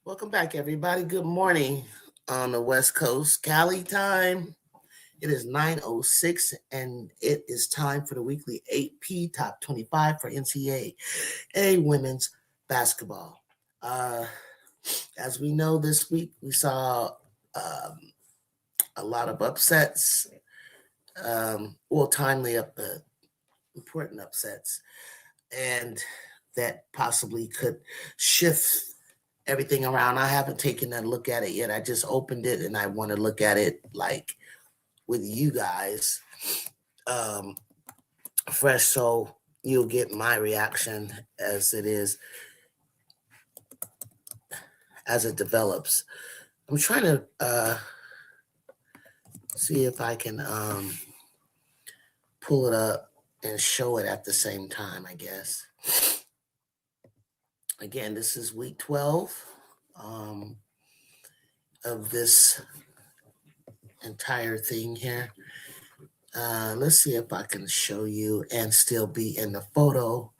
Welcome back, everybody. Good morning on the West Coast. Cali time. It is 9:06, and it is time for the weekly AP Top 25 for NCAA women's basketball. Uh, as we know, this week we saw a lot of upsets, timely important upsets, and that possibly could shift everything around. I haven't taken a look at it yet. I just opened it and I want to look at it like with you guys um, fresh, so you'll get my reaction as it develops. I'm trying to see if I can pull it up and show it at the same time, I guess. Again, this is week 12 of this entire thing here. Let's see if I can show you and still be in the photo.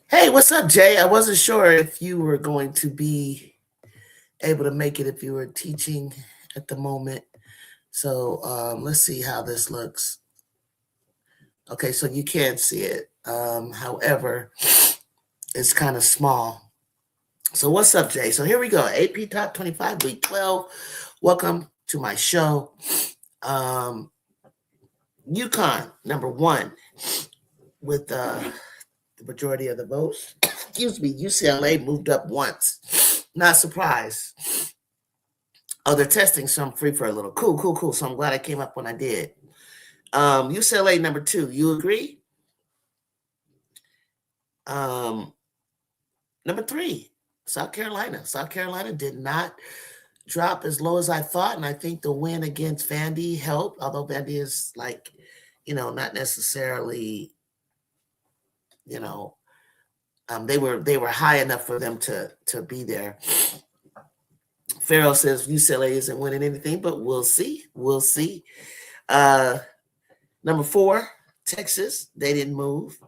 Hey, what's up, Jay? I wasn't sure if you were going to be able to make it if you were teaching at the moment. So let's see how this looks. Okay, so you can't see it. However, it's kind of small. So what's up, Jay? So here we go. AP Top 25, Week 12. Welcome to my show. UConn, number one, with the majority of the votes. Excuse me, UCLA moved up once. Not surprised. Oh, they're testing some free for a little. Cool. So I'm glad I came up when I did. UCLA, number two. You agree? Number three, South Carolina. South Carolina did not drop as low as I thought, and I think the win against Vandy helped, although Vandy is not necessarily, they were high enough for them to be there. Farrell says UCLA isn't winning anything, but we'll see. Number four, Texas, they didn't move.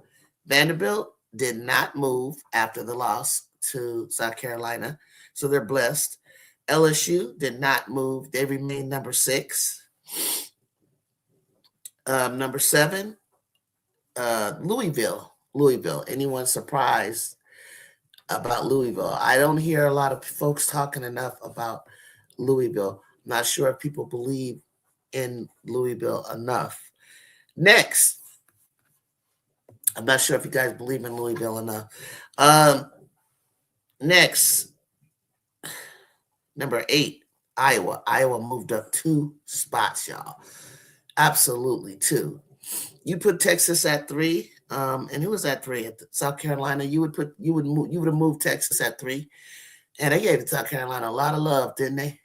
Vanderbilt did not move after the loss to South Carolina, so they're blessed. LSU did not move. They remain number six. Number seven, Louisville. Anyone surprised about Louisville? I don't hear a lot of folks talking enough about Louisville. I'm not sure if people believe in Louisville enough. Next, I'm not sure if you guys believe in Louisville enough. Next, number 8, Iowa. Iowa moved up 2 spots, y'all. Absolutely 2. You put Texas at 3, and who was at 3? At South Carolina. You would have moved Texas at 3, and they gave South Carolina a lot of love, didn't they?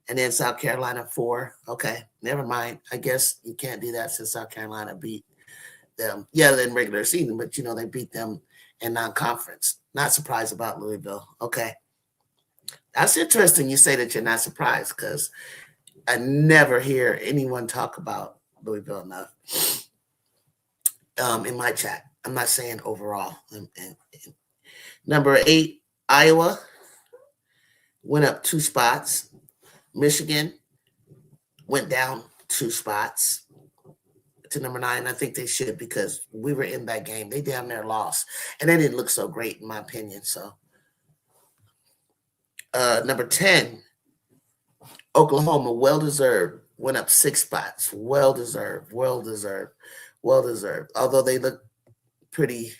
And then South Carolina 4. Okay, never mind. I guess you can't do that since South Carolina beat them. Yeah, in regular season, but they beat them in non-conference. Not surprised about Louisville. Okay. That's interesting you say that you're not surprised, because I never hear anyone talk about Louisville enough in my chat. I'm not saying overall. Number 8, Iowa went up 2 spots. Michigan went down 2 spots to number 9. I think they should, because we were in that game. They damn near lost, and they didn't look so great in my opinion. So number 10, Oklahoma, well-deserved, went up 6 spots. Well-deserved. Although they look pretty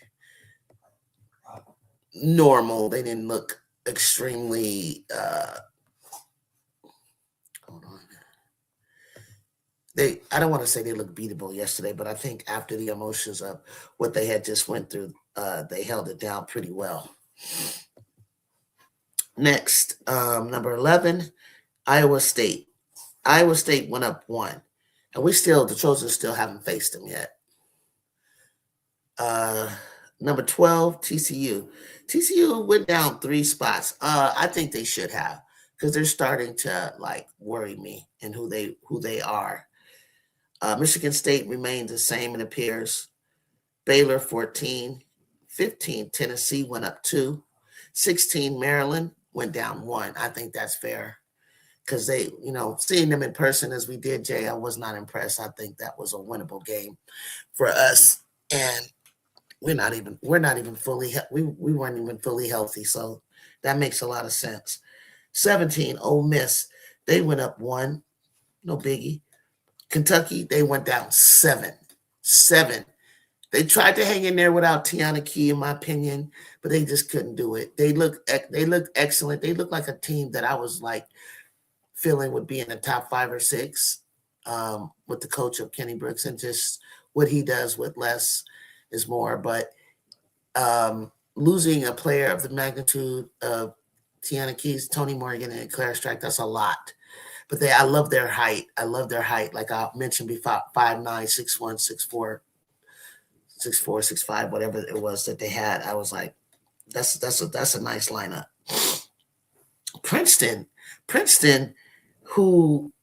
normal, they didn't look extremely hold on. I don't want to say they looked beatable yesterday, but I think after the emotions of what they had just went through, they held it down pretty well. Next, number 11, Iowa State. Iowa State went up 1, and the Trojans still haven't faced them yet. Number 12, TCU. TCU went down 3 spots. I think they should have, because they're starting to worry me and who they are. Michigan State remains the same, it appears. Baylor 14, 15, Tennessee went up 2. 16, Maryland went down 1. I think that's fair because they, seeing them in person as we did, Jay, I was not impressed. I think that was a winnable game for us, and we're not even fully we weren't even fully healthy, so that makes a lot of sense. 17, Ole Miss, they went up 1, no biggie. Kentucky, they went down 7. 7. They tried to hang in there without Tiana Key, in my opinion, but they just couldn't do it. They look excellent. They look like a team that I was like feeling would be in the top 5 or 6 with the coach of Kenny Brooks, and just what he does with less is more. But losing a player of the magnitude of Tiana Keys, Tony Morgan, and Claire Strike, that's a lot. But I love their height. Like I mentioned before, 5'9", 6'1", 6'4", 6'4", 6'5", whatever it was that they had. I was like, that's a nice lineup. Princeton, who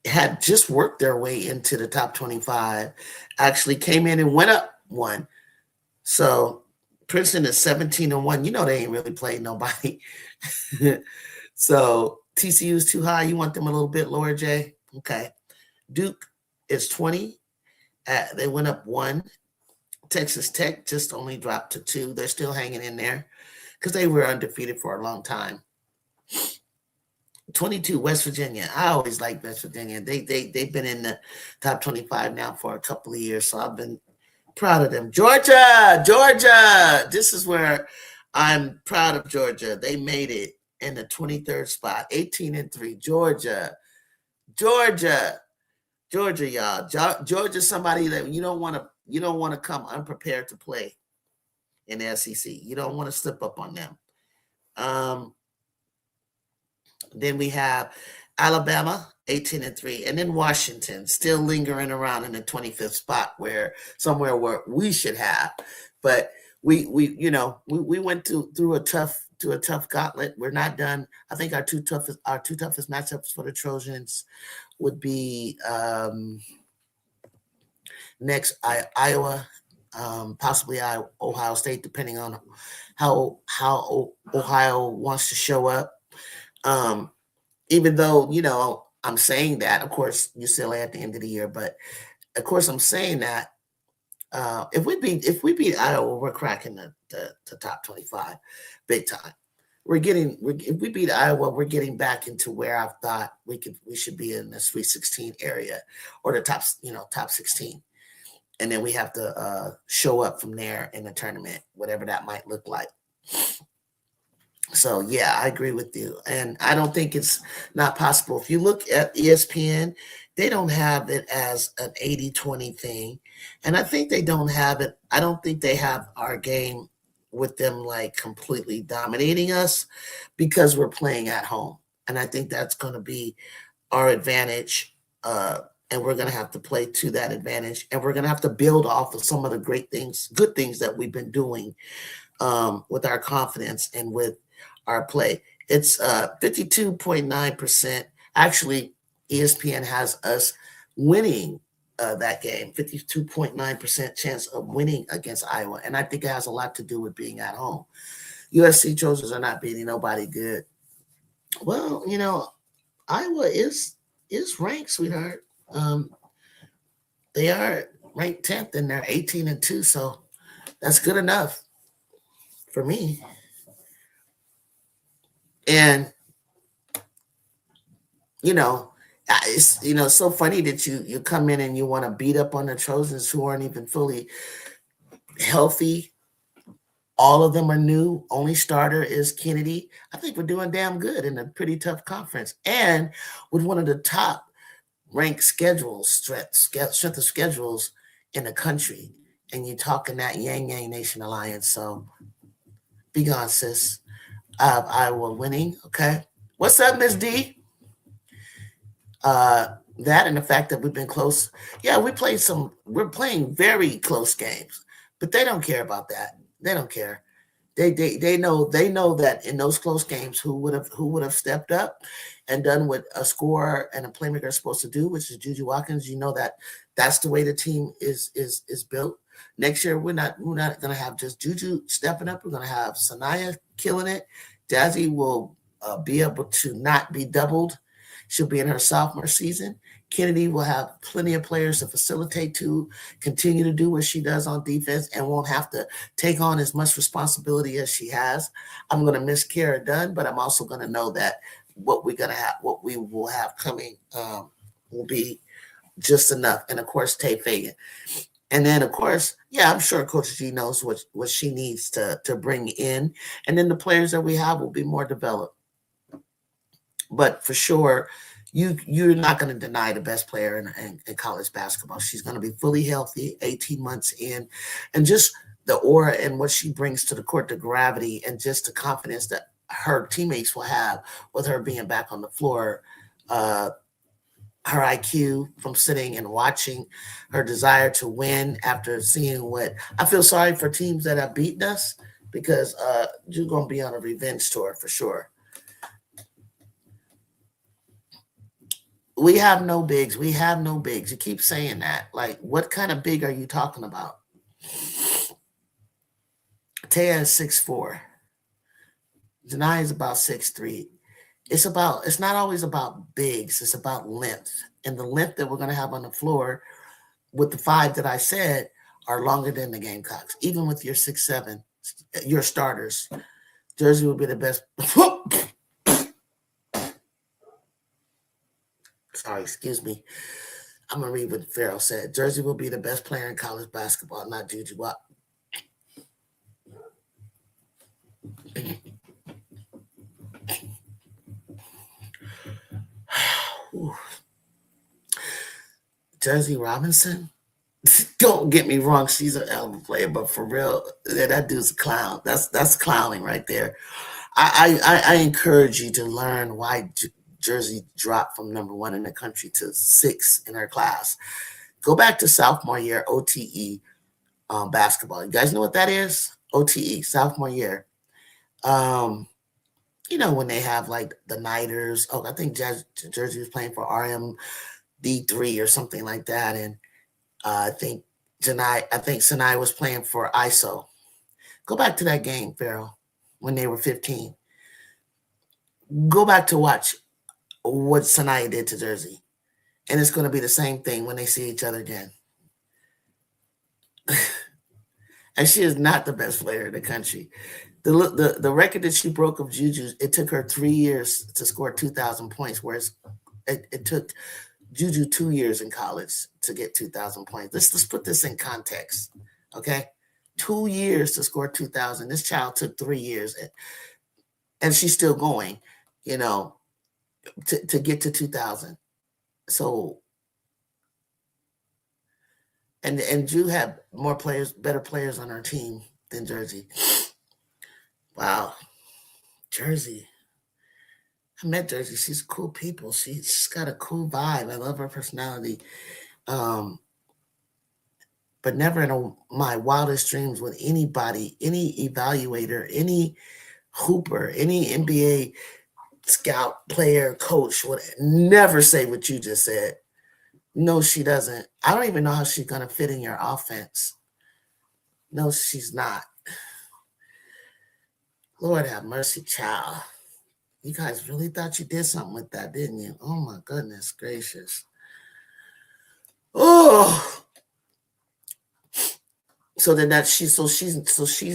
had just worked their way into the top 25, actually came in and went up 1. So Princeton is 17-1. They ain't really played nobody. So TCU is too high. You want them a little bit lower, Jay? Okay. Duke is 20. They went up 1. Texas Tech just only dropped to 2. They're still hanging in there because they were undefeated for a long time. 22, West Virginia. I always like West Virginia. They've been in the top 25 now for a couple of years, so I've been proud of them. Georgia. This is where I'm proud of Georgia. They made it in the 23rd spot, 18-3. Georgia, y'all. Georgia, somebody that you don't want to come unprepared to play in the SEC. You don't want to slip up on them. Then we have Alabama, 18-3, and then Washington still lingering around in the 25th spot, somewhere where we should have. But we went through a tough gauntlet. We're not done. I think our two toughest matchups for the Trojans would be next Iowa, possibly Ohio State, depending on how Ohio wants to show up. Even though, I'm saying that, of course, UCLA at the end of the year, but of course I'm saying that if we beat Iowa, we're cracking the top 25 big time. If we beat Iowa, we're getting back into where I thought we should be in the Sweet 16 area, or the top 16. And then we have to show up from there in the tournament, whatever that might look like. So, yeah, I agree with you. And I don't think it's not possible. If you look at ESPN, they don't have it as an 80-20 thing. And I think they don't have it. I don't think they have our game with them like completely dominating us, because we're playing at home. And I think that's going to be our advantage. And we're going to have to play to that advantage. And we're going to have to build off of some of the good things that we've been doing with our confidence and with our play. It's 52.9%. Actually, ESPN has us winning that game, 52.9% chance of winning against Iowa. And I think it has a lot to do with being at home. USC Trojans are not beating nobody good. Well, Iowa is ranked, sweetheart. They are ranked 10th and they're 18-2. So that's good enough for me. And it's so funny that you come in and you want to beat up on the Trojans who aren't even fully healthy. All of them are new. Only starter is Kennedy. I think we're doing damn good in a pretty tough conference, and with one of the top ranked schedules, strength of schedules in the country. And you're talking that Yang Yang Nation Alliance. So be gone, sis. Iowa winning. Okay. What's up, Miss D? That and the fact that we've been close. Yeah, we're playing very close games, but they don't care about that. They don't care. They know that in those close games, who would have stepped up and done what a scorer and a playmaker are supposed to do, which is Juju Watkins. That's the way the team is built. Next year, we're not gonna have just Juju stepping up. We're gonna have Sanaya killing it. Jazzy will be able to not be doubled. She'll be in her sophomore season. Kennedy will have plenty of players to facilitate to continue to do what she does on defense and won't have to take on as much responsibility as she has. I'm going to miss Kara Dunn, but I'm also going to know that what we will have coming will be just enough. And of course, Tay Fagan. And then, of course, yeah, I'm sure Coach G knows what she needs to bring in. And then the players that we have will be more developed. But for sure, you're not going to deny the best player in college basketball. She's going to be fully healthy, 18 months in, and just the aura and what she brings to the court, the gravity, and just the confidence that her teammates will have with her being back on the floor. Her IQ from sitting and watching, her desire to win after seeing what I feel sorry for teams that have beaten us because you're going to be on a revenge tour for sure. We have no bigs. We have no bigs. You keep saying that. Like, what kind of big are you talking about? Taya is 6'4". Janai is about 6'3". It's not always about bigs, it's about length. And the length that we're gonna have on the floor with the five that I said are longer than the Gamecocks. Even with your 6'7", your starters. Jersey will be the best. Sorry, excuse me. I'm gonna read what Farrell said. Jersey will be the best player in college basketball, not Juju. Jersey Robinson. Don't get me wrong, she's an hell of a player, but for real, that dude's a clown. That's clowning right there. I encourage you to learn why Jersey dropped from number 1 in the country to 6 in her class. Go back to sophomore year OTE basketball. You guys know what that is? OTE, sophomore year. When they have like the Nighters. Oh, I think Jersey was playing for RMD3 or something like that, and I think Sinai was playing for ISO. Go back to that game, Farrell, when they were 15. Go back to watch what Sinai did to Jersey. And it's going to be the same thing when they see each other again. And she is not the best player in the country. The record that she broke of Juju, it took her 3 years to score 2,000 points, whereas it took Juju 2 years in college to get 2,000 points. Let's put this in context, okay? 2 years to score 2,000. This child took 3 years, and she's still going, to get to 2,000. So, and Drew had better players on her team than Jersey. Wow, Jersey. I met Jersey. She's cool people. She's got a cool vibe. I love her personality. But never in my wildest dreams would anybody, any evaluator, any hooper, any NBA scout, player, coach would never say what you just said. No, she doesn't. I don't even know how she's going to fit in your offense. No, she's not. Lord have mercy, child. You guys really thought you did something with that, didn't you? Oh my goodness gracious. Oh. So then she's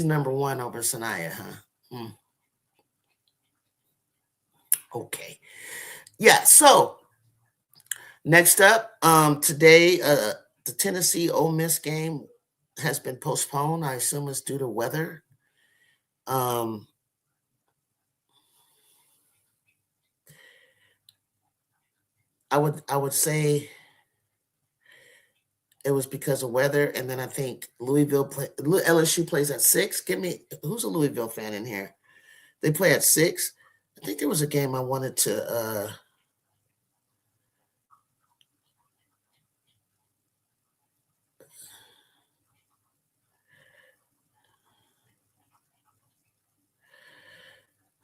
number 1 over Sanaya, huh? Okay. Yeah, so next up, today, the Tennessee Ole Miss game has been postponed. I assume it's due to weather. I would say it was because of weather, and then I think LSU plays at 6. Who's a Louisville fan in here? They play at 6. I think there was a game I wanted to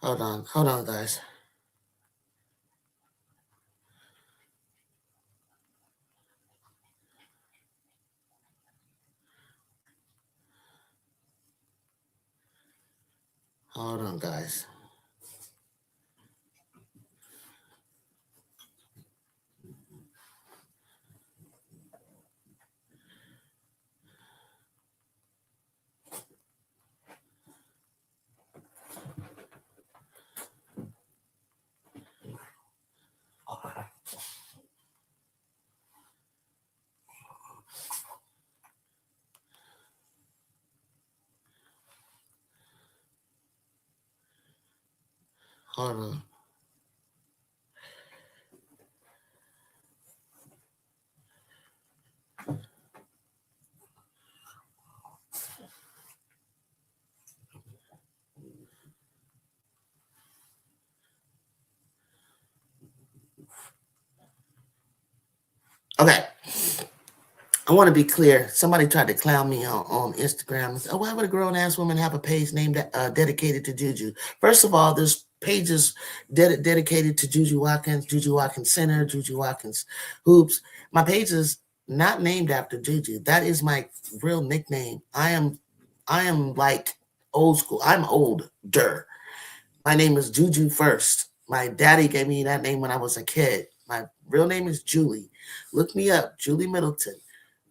hold on, guys. Hold on, guys. Hold on. Okay. I want to be clear. Somebody tried to clown me on Instagram and said, oh, why would a grown ass woman have a page named dedicated to Juju? First of all, there's pages dedicated to Juju Watkins Center, Juju Watkins Hoops. My page is not named after Juju. That is my real nickname. I am like old school. I'm older. My name is Juju first. My daddy gave me that name when I was a kid. My real name is Julie. Look me up, Julie Middleton.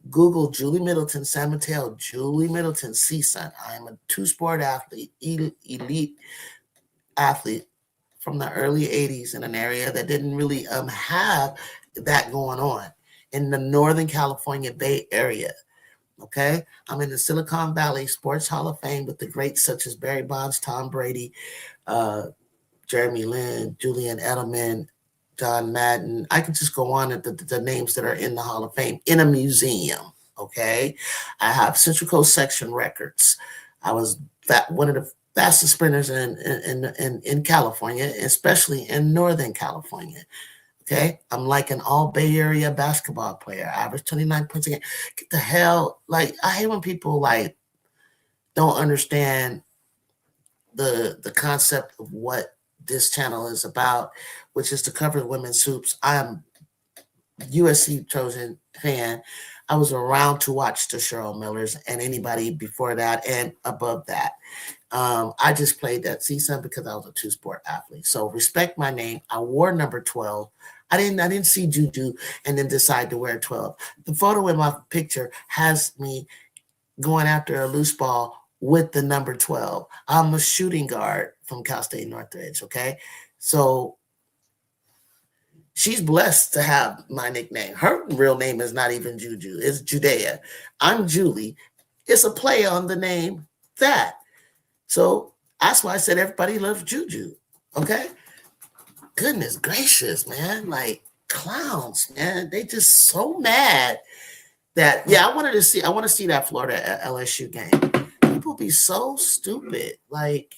Google Julie Middleton, San Mateo, Julie Middleton, CSUN. I am a two-sport athlete, elite athlete from the early 80s in an area that didn't really have that going on in the Northern California Bay Area. Okay. I'm in the Silicon Valley Sports Hall of Fame with the greats such as Barry Bonds, Tom Brady, uh, Jeremy Lin, Julian Edelman, John Madden. I can just go on at the names that are in the Hall of Fame in a museum. Okay. I have Central Coast Section records. I was one of the fastest sprinters in California, especially in Northern California. Okay. I'm like an all Bay Area basketball player. I average 29 points a game. Get the hell. Like, I hate when people like don't understand the concept of what this channel is about, which is to cover women's hoops. I am USC Trojan fan. I was around to watch the Cheryl Millers and anybody before that and above that. I just played that season because I was a two-sport athlete. So respect my name. I wore number 12. I didn't see Juju and then decide to wear 12. The photo in my picture has me going after a loose ball with the number 12. I'm a shooting guard from Cal State Northridge, okay? So she's blessed to have my nickname. Her real name is not even Juju, it's Judea. I'm Julie. It's a play on the name that. So that's why I said everybody loves Juju, okay? Goodness gracious, man. Like clowns, man. They just so mad that, yeah, I want to see that Florida LSU game. People be so stupid. Like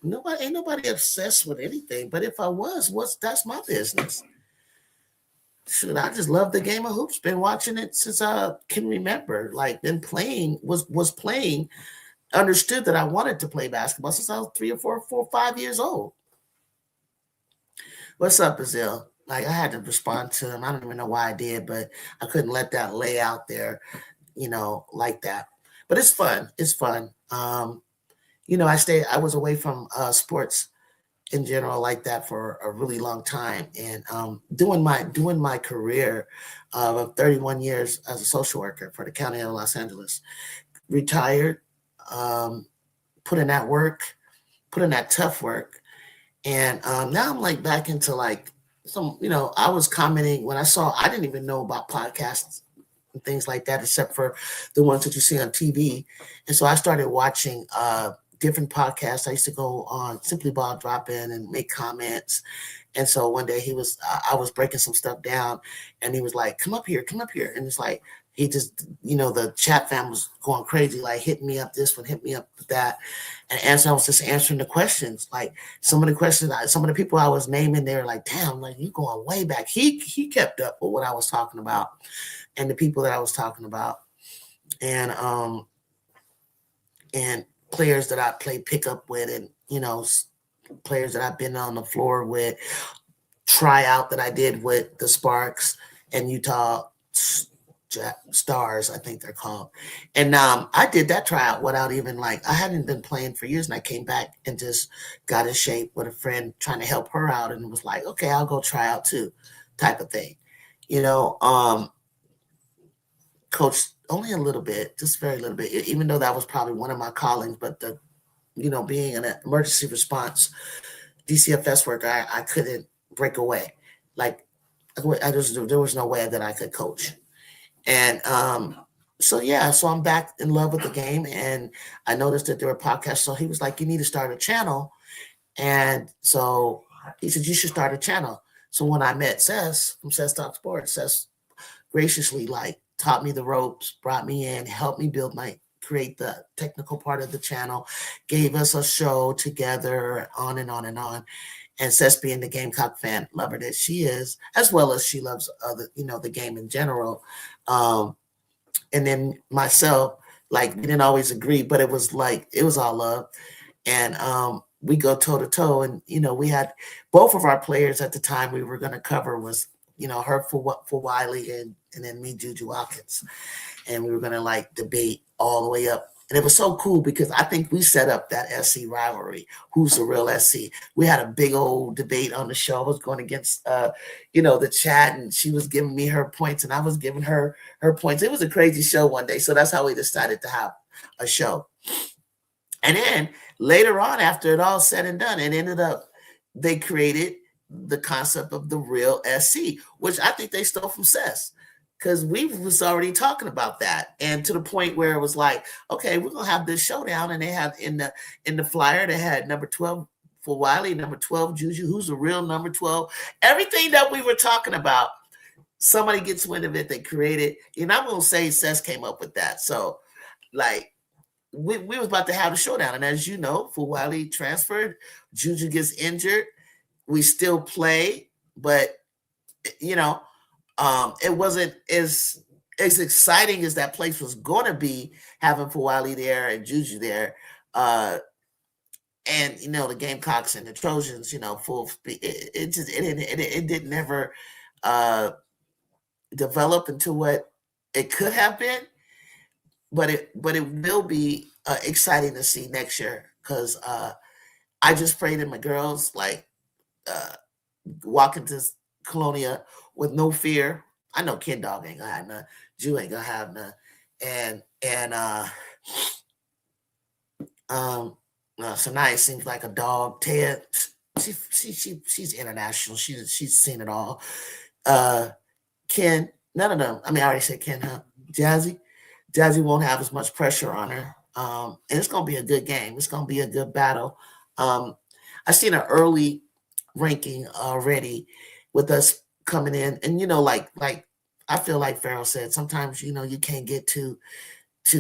ain't nobody obsessed with anything. But if I was, that's my business. Shoot, I just love the game of hoops. Been watching it since I can remember. Like been playing, was playing, understood that I wanted to play basketball since I was 5 years old. What's up, Brazil? Like I had to respond to him. I don't even know why I did, but I couldn't let that lay out there, like that. But it's fun. It's fun. I was away from sports in general like that for a really long time, and doing my career of 31 years as a social worker for the county of Los Angeles. Retired, um, put in that work, put in that tough work, and now I'm like back into like some. I was commenting when I didn't even know about podcasts and things like that, except for the ones that you see on TV. And so I started watching different podcasts. I used to go on Simply Ball Drop In and make comments. And so one day I was breaking some stuff down, and he was like, come up here. And it's like, he just, the chat fam was going crazy, like hitting me up this one, hit me up with that. And as I was just answering the questions, like some of the people I was naming, they were like, damn, like you going way back. He kept up with what I was talking about and the people that I was talking about. And players that I played pickup with, and players that I've been on the floor with, tryout that I did with the Sparks and Utah Stars, I think they're called. And I did that tryout without even I hadn't been playing for years, and I came back and just got in shape with a friend trying to help her out, and was like, okay, I'll go try out too, type of thing. Coached only a little bit, just very little bit, even though that was probably one of my callings. But being an emergency response DCFS worker, I couldn't break away. There was no way that I could coach. And so I'm back in love with the game, and I noticed that there were podcasts. So he was like, "You need to start a channel," and so he said, "You should start a channel." So when I met Sess from Sess Talk Sports, Sess graciously taught me the ropes, brought me in, helped me create the technical part of the channel, gave us a show together, on and on and on. And Sess, being the Gamecock fan lover that she is, as well as she loves the game in general. And then myself, we didn't always agree, but it was all love. And we go toe to toe. And, we had both of our players at the time we were going to cover was, her for Wiley and then me, Juju Watkins. And we were going to debate all the way up. And it was so cool because I think we set up that SC rivalry. Who's the real SC? We had a big old debate on the show. I was going against, the chat, and she was giving me her points, and I was giving her points. It was a crazy show one day. So that's how we decided to have a show. And then later on, after it all said and done, it ended up, they created the concept of the real SC, which I think they stole from Sess. Because we was already talking about that, and to the point where it was like, okay, we're gonna have this showdown, and they had in the flyer they had number 12 for Wiley, number 12 Juju, who's the real number 12. Everything that we were talking about, somebody gets wind of it, they created. And I'm gonna say Sess came up with that. So we was about to have a showdown, and as you know, for Wiley transferred, Juju gets injured. We still play, but it wasn't as exciting as that place was going to be, having Fawali there and Juju there. And the Gamecocks and the Trojans, full speed. It didn't ever develop into what it could have been, but it will be exciting to see next year, because I just prayed in my girls walking to Colonia with no fear. I know Kid Dog ain't gonna have none. Jew ain't gonna have none. And Sanaya seems like a dog. Ted, she's international. She's seen it all. Ken, none of them. I mean, I already said Ken, huh? Jazzy won't have as much pressure on her. And it's gonna be a good game. It's gonna be a good battle. I've seen an early ranking already with us coming in, and I feel like Farrell said, sometimes you can't get too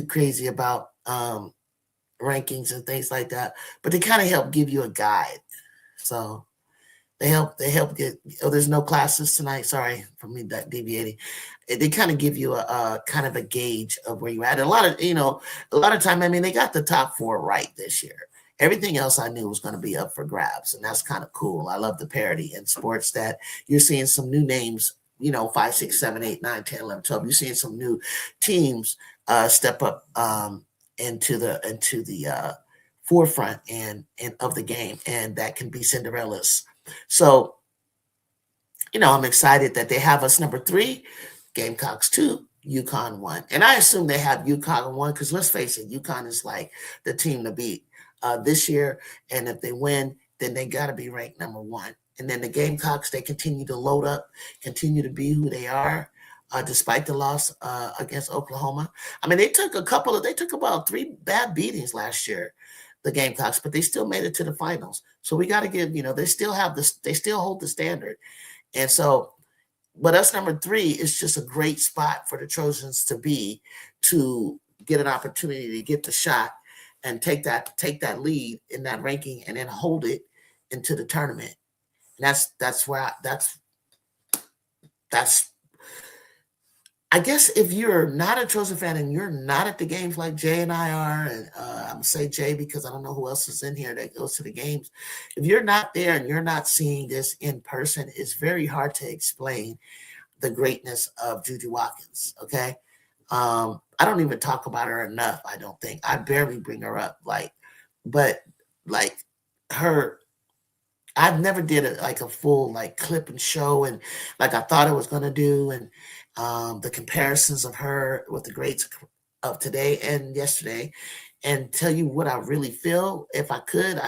crazy about rankings and things like that, but they kind of help give you a guide. So they help get. Oh, there's no classes tonight. Sorry for me that deviating. They kind of give you a kind of a gauge of where you're at. And a lot of time, I mean, they got the top 4 right this year. Everything else I knew was going to be up for grabs, and that's kind of cool. I love the parity in sports that you're seeing some new names, 5, 6, 7, 8, 9, 10, 11, 12. You're seeing some new teams step up into the forefront and of the game, and that can be Cinderellas. So, I'm excited that they have us number 3, Gamecocks 2, UConn 1. And I assume they have UConn 1 because, let's face it, UConn is like the team to beat this year. And if they win, then they got to be ranked number 1. And then the Gamecocks, they continue to load up, continue to be who they are, despite the loss against Oklahoma. I mean, they took about 3 bad beatings last year, the Gamecocks, but they still made it to the finals. So we got to give, they still hold the standard. And so, but us number 3 is just a great spot for the Trojans to get an opportunity to get the shot and take that lead in that ranking and then hold it into the tournament. And that's I guess if you're not a Trojan fan and you're not at the games like Jay and I are, and I'm gonna say Jay because I don't know who else is in here that goes to the games. If you're not there and you're not seeing this in person, it's very hard to explain the greatness of Juju Watkins. Okay. I don't even talk about her enough. I don't think I barely bring her up. But like her, I've never did like a full like clip and show and like I thought I was gonna do, and the comparisons of her with the greats of today and yesterday, and tell you what I really feel. If I could,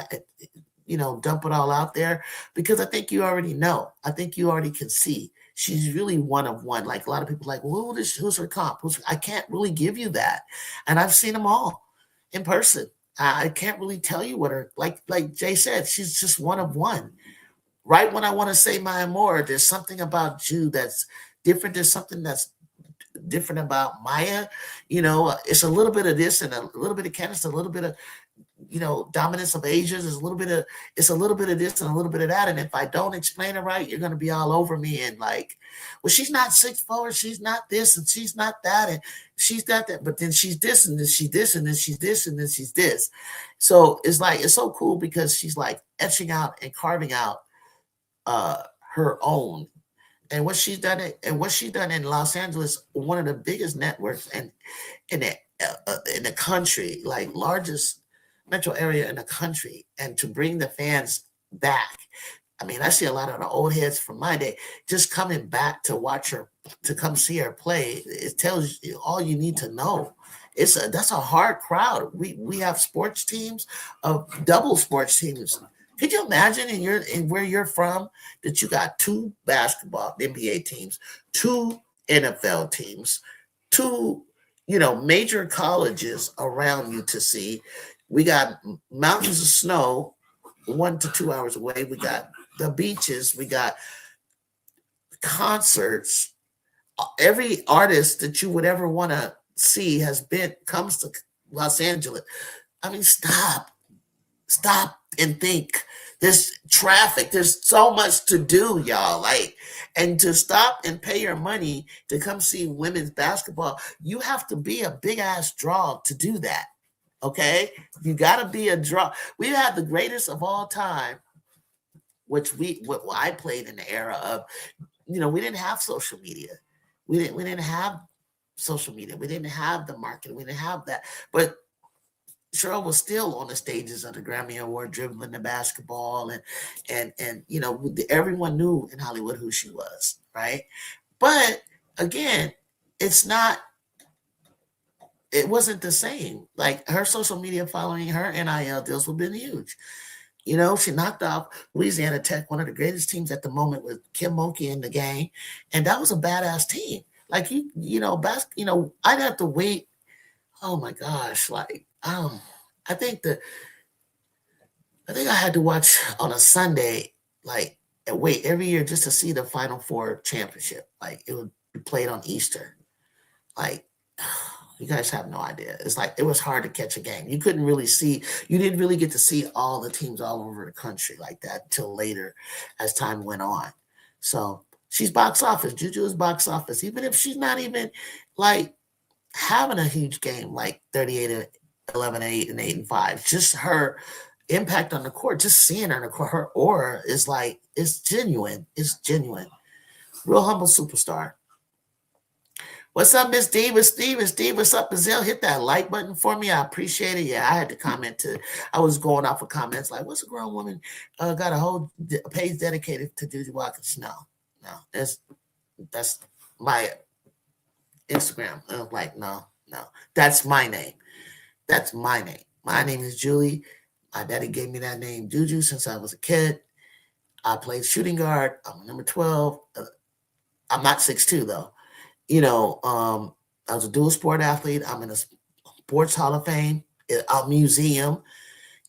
dump it all out there, because I think you already know. I think you already can see she's really one of one. Like a lot of people, like, well, who's her comp? I can't really give you that, and I've seen them all in person. I can't really tell you what her like Jay said, she's just one of one. Right when I want to say Maya Moore, there's something about Jew that's different. There's something that's different about Maya. It's a little bit of this and a little bit of Candace, a little bit of dominance of Asians. It's a little bit of this and a little bit of that. And if I don't explain it right, you're gonna be all over me and like, well, she's not 6'4", she's not this and she's not that, and she's that, but then she's this and then she's this and then she's this and then she's this. So it's like it's so cool because she's like etching out and carving out uh her own. And what she's done in Los Angeles, one of the biggest networks and in the country, like largest metro area in the country, and to bring the fans back. I mean, I see a lot of the old heads from my day just coming back to watch her, to come see her play. It tells you all you need to know. That's a hard crowd. We have sports teams, of double sports teams. Could you imagine in where you're from that you got two basketball NBA teams, two NFL teams, two major colleges around you to see? We got mountains of snow 1 to 2 hours away. We got the beaches. We got concerts. Every artist that you would ever want to see comes to Los Angeles. I mean, stop and think. There's traffic. There's so much to do, y'all. And to stop and pay your money to come see women's basketball, you have to be a big ass draw to do that. Okay, you got to be a draw. We had the greatest of all time, which I played in the era of, we didn't have social media. We didn't have social media. We didn't have the market. We didn't have that. But Cheryl was still on the stages of the Grammy Award, dribbling the basketball, and everyone knew in Hollywood who she was, right? But again, it wasn't the same. Like her social media following, her NIL deals have been huge. She knocked off Louisiana Tech, one of the greatest teams at the moment, with Kim Mulkey in the game, and that was a badass team. Like I'd have to wait. Oh my gosh, I think I had to watch on a Sunday, and wait every year just to see the Final Four championship. Like it would be played on Easter. Like you guys have no idea. It's like it was hard to catch a game. You didn't really get to see all the teams all over the country like that until later as time went on. So she's box office. Juju is box office. Even if she's not even like having a huge game like 38 11 8 and 8 and 5, just her impact on the court, just seeing her on the court, her aura is like, it's genuine. Real humble superstar. What's up, Miss D? Miss D, what's up, Brazil? Hit that like button for me. I appreciate it. Yeah, I had to comment too. I was going off of comments like, what's a grown woman got a whole page dedicated to Juju Watkins? No, that's my Instagram. I'm like, no, that's my name. That's my name. My name is Julie. My daddy gave me that name, Juju, since I was a kid. I played shooting guard. I'm number 12. I'm not 6'2", though. I was a dual sport athlete. I'm in a sports hall of fame, a museum,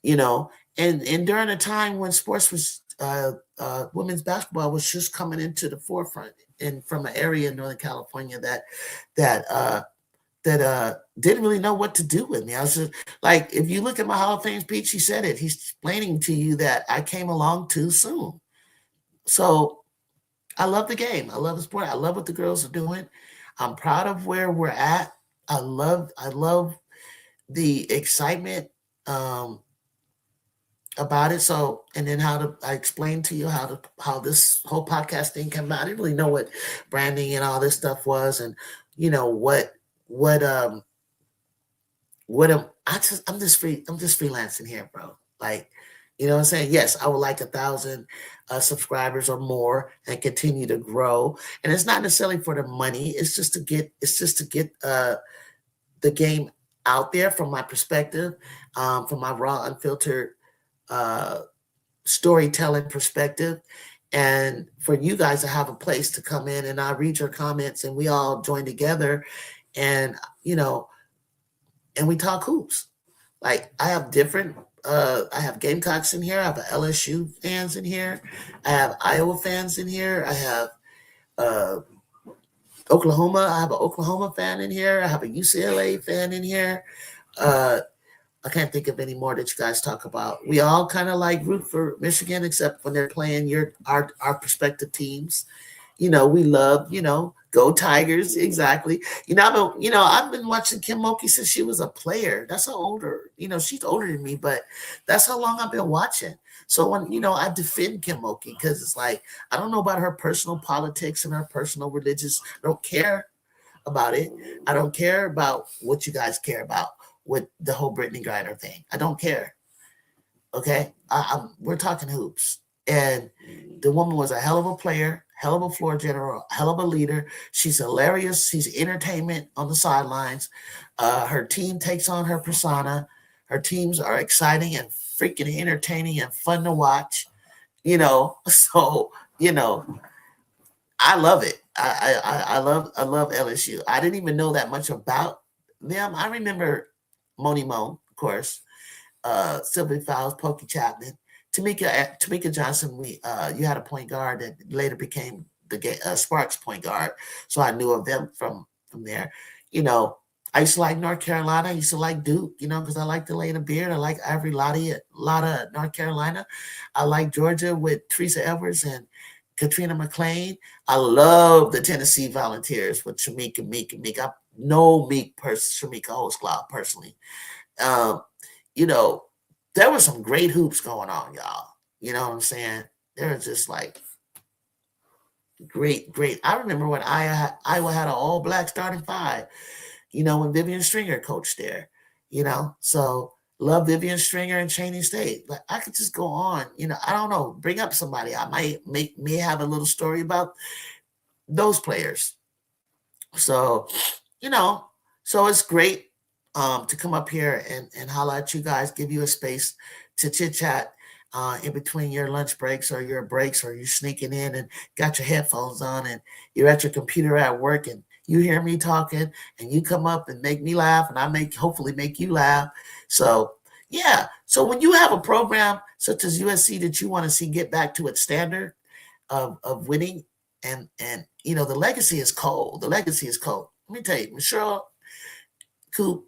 and during a time when sports was, women's basketball was just coming into the forefront, and from an area in Northern California that didn't really know what to do with me. I was just like, if you look at my Hall of Fame speech, he said it. He's explaining to you that I came along too soon. So I love the game. I love the sport. I love what the girls are doing. I'm proud of where we're at. I love the excitement about it. So, and then I explained to you how this whole podcast thing came out. I didn't really know what branding and all this stuff was, and what what what am I'm just freelancing here, bro. Like, you know what I'm saying? Yes, I would like 1,000 subscribers or more and continue to grow. And it's not necessarily for the money. It's just to get the game out there from my perspective, from my raw, unfiltered uh, storytelling perspective, and for you guys to have a place to come in and I read your comments and we all join together, and you know, and we talk hoops. Like I have different. I have Gamecocks in here. I have LSU fans in here. I have Iowa fans in here. I have uh, Oklahoma. I have an Oklahoma fan in here. I have a UCLA fan in here. Uh, I can't think of any more that you guys talk about. We all kind of like root for Michigan, except when they're playing our prospective teams. You know, we love, go Tigers, exactly. I've been watching Kim Mulkey since she was a player. That's how older, she's older than me, but that's how long I've been watching. So when, I defend Kim Mulkey because it's like, I don't know about her personal politics and her personal religious. I don't care about it. I don't care about what you guys care about with the whole Brittany Griner thing. I don't care. Okay. We're talking hoops. And the woman was a hell of a player, hell of a floor general, hell of a leader. She's hilarious. She's entertainment on the sidelines. Her team takes on her persona. Her teams are exciting and freaking entertaining and fun to watch. So I love it. I love LSU. I didn't even know that much about them. I remember Moni Mo, of course, Sylvia Fowles, Pokey Chapman, Tamika Johnson. You had a point guard that later became the Sparks point guard, so I knew of them from there. I used to like North Carolina. I used to like Duke, because I like Delaney Beard. I like Ivory Lotta, North Carolina. I like Georgia with Teresa Edwards and Katrina McClain. I love the Tennessee Volunteers with Shamika Meek. I know Shamika Holtzclaw personally. Um, there were some great hoops going on, y'all. You know what I'm saying? There was just like great. I remember when Iowa had an all black starting five, when Vivian Stringer coached there, so love Vivian Stringer and Cheney State. But I could just go on, I don't know, bring up somebody. I may have a little story about those players. So, you know, so it's great to come up here and highlight you guys, give you a space to chit chat in between your lunch breaks or your breaks, or you're sneaking in and got your headphones on and you're at your computer at work and you hear me talking and you come up and make me laugh and hopefully make you laugh. So yeah. So when you have a program such as USC that you want to see get back to its standard of winning, and the legacy is cold. The legacy is cold. Let me tell you, Michelle, Coop,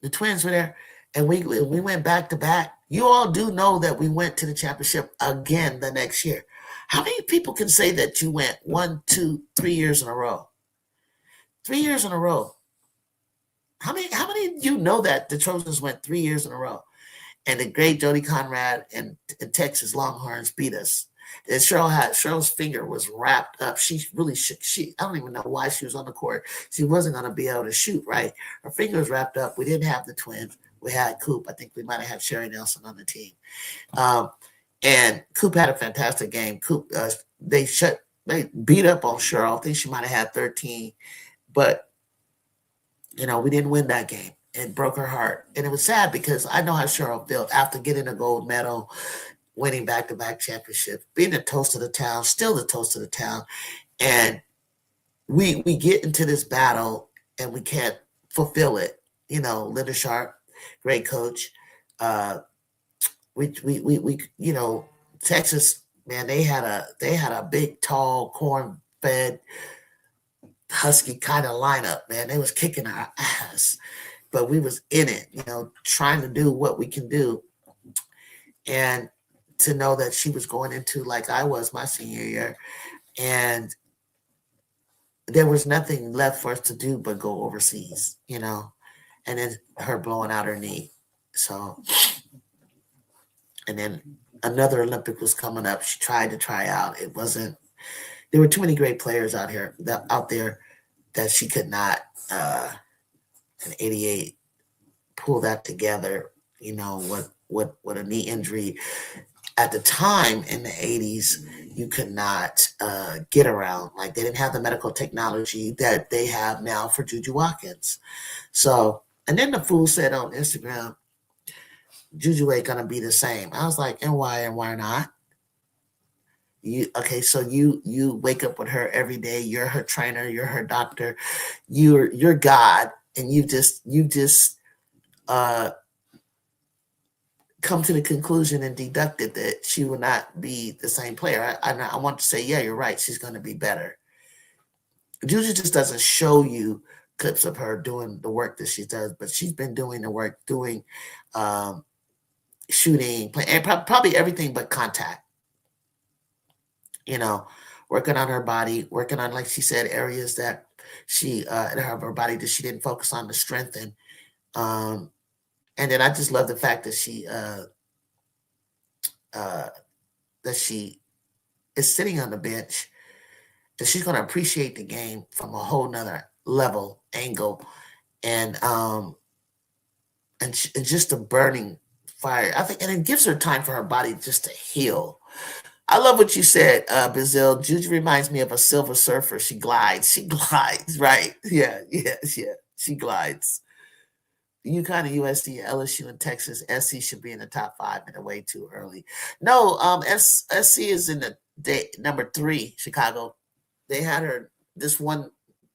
the twins were there, and we went back to back. You all do know that we went to the championship again the next year. How many people can say that you went 1, 2, 3 years in a row? 3 years in a row. How many of you know that the Trojans went 3 years in a row? And the great Jody Conrad and Texas Longhorns beat us. And Cheryl's finger was wrapped up. She really I don't even know why she was on the court. She wasn't going to be able to shoot right. Her finger was wrapped up. We didn't have the twins. We had Coop. I think we might have had Sherry Nelson on the team. And Coop had a fantastic game. Coop, they beat up on Cheryl. I think she might have had 13, but we didn't win that game. It broke her heart. And it was sad because I know how Cheryl felt after getting a gold medal, winning back-to-back championships, being the toast of the town, still the toast of the town. And we get into this battle and we can't fulfill it. Linda Sharp, great coach. We Texas, man, they had a big, tall, corn-fed, husky kind of lineup, man. They was kicking our ass. But we was in it, trying to do what we can do. And to know that she was going into, like I was my senior year, and there was nothing left for us to do but go overseas, and then her blowing out her knee. So, and then another Olympic was coming up. She tried to try out. It wasn't, there were too many great players out there that she could not in '88 pull that together. You know, what a knee injury at the time in the '80s, you could not get around. Like they didn't have the medical technology that they have now for Juju Watkins. So, and then the fool said on Instagram, Juju ain't gonna be the same. I was like, and why not? You okay? So you wake up with her every day. You're her trainer. You're her doctor. You're God, and you just uh, come to the conclusion and deducted that she will not be the same player. I want to say, yeah, you're right. She's going to be better. Juju just doesn't show you clips of her doing the work that she does, but she's been doing the work, doing um, shooting, playing, and probably everything but contact. You know, working on her body, working on, like she said, areas that she in her body that she didn't focus on to strengthen. Um, and then I just love the fact uh, that she is sitting on the bench, that she's going to appreciate the game from a whole nother level angle, and and just a burning fire. I think, and it gives her time for her body just to heal. I love what you said, Bazil. Juju reminds me of a silver surfer. She glides. She glides, right? Yeah, yeah, yeah. She glides. UConn and USC, LSU, and Texas. SC should be in the top 5 in a way too early. No, SC is in the number 3. Chicago. They had her. This one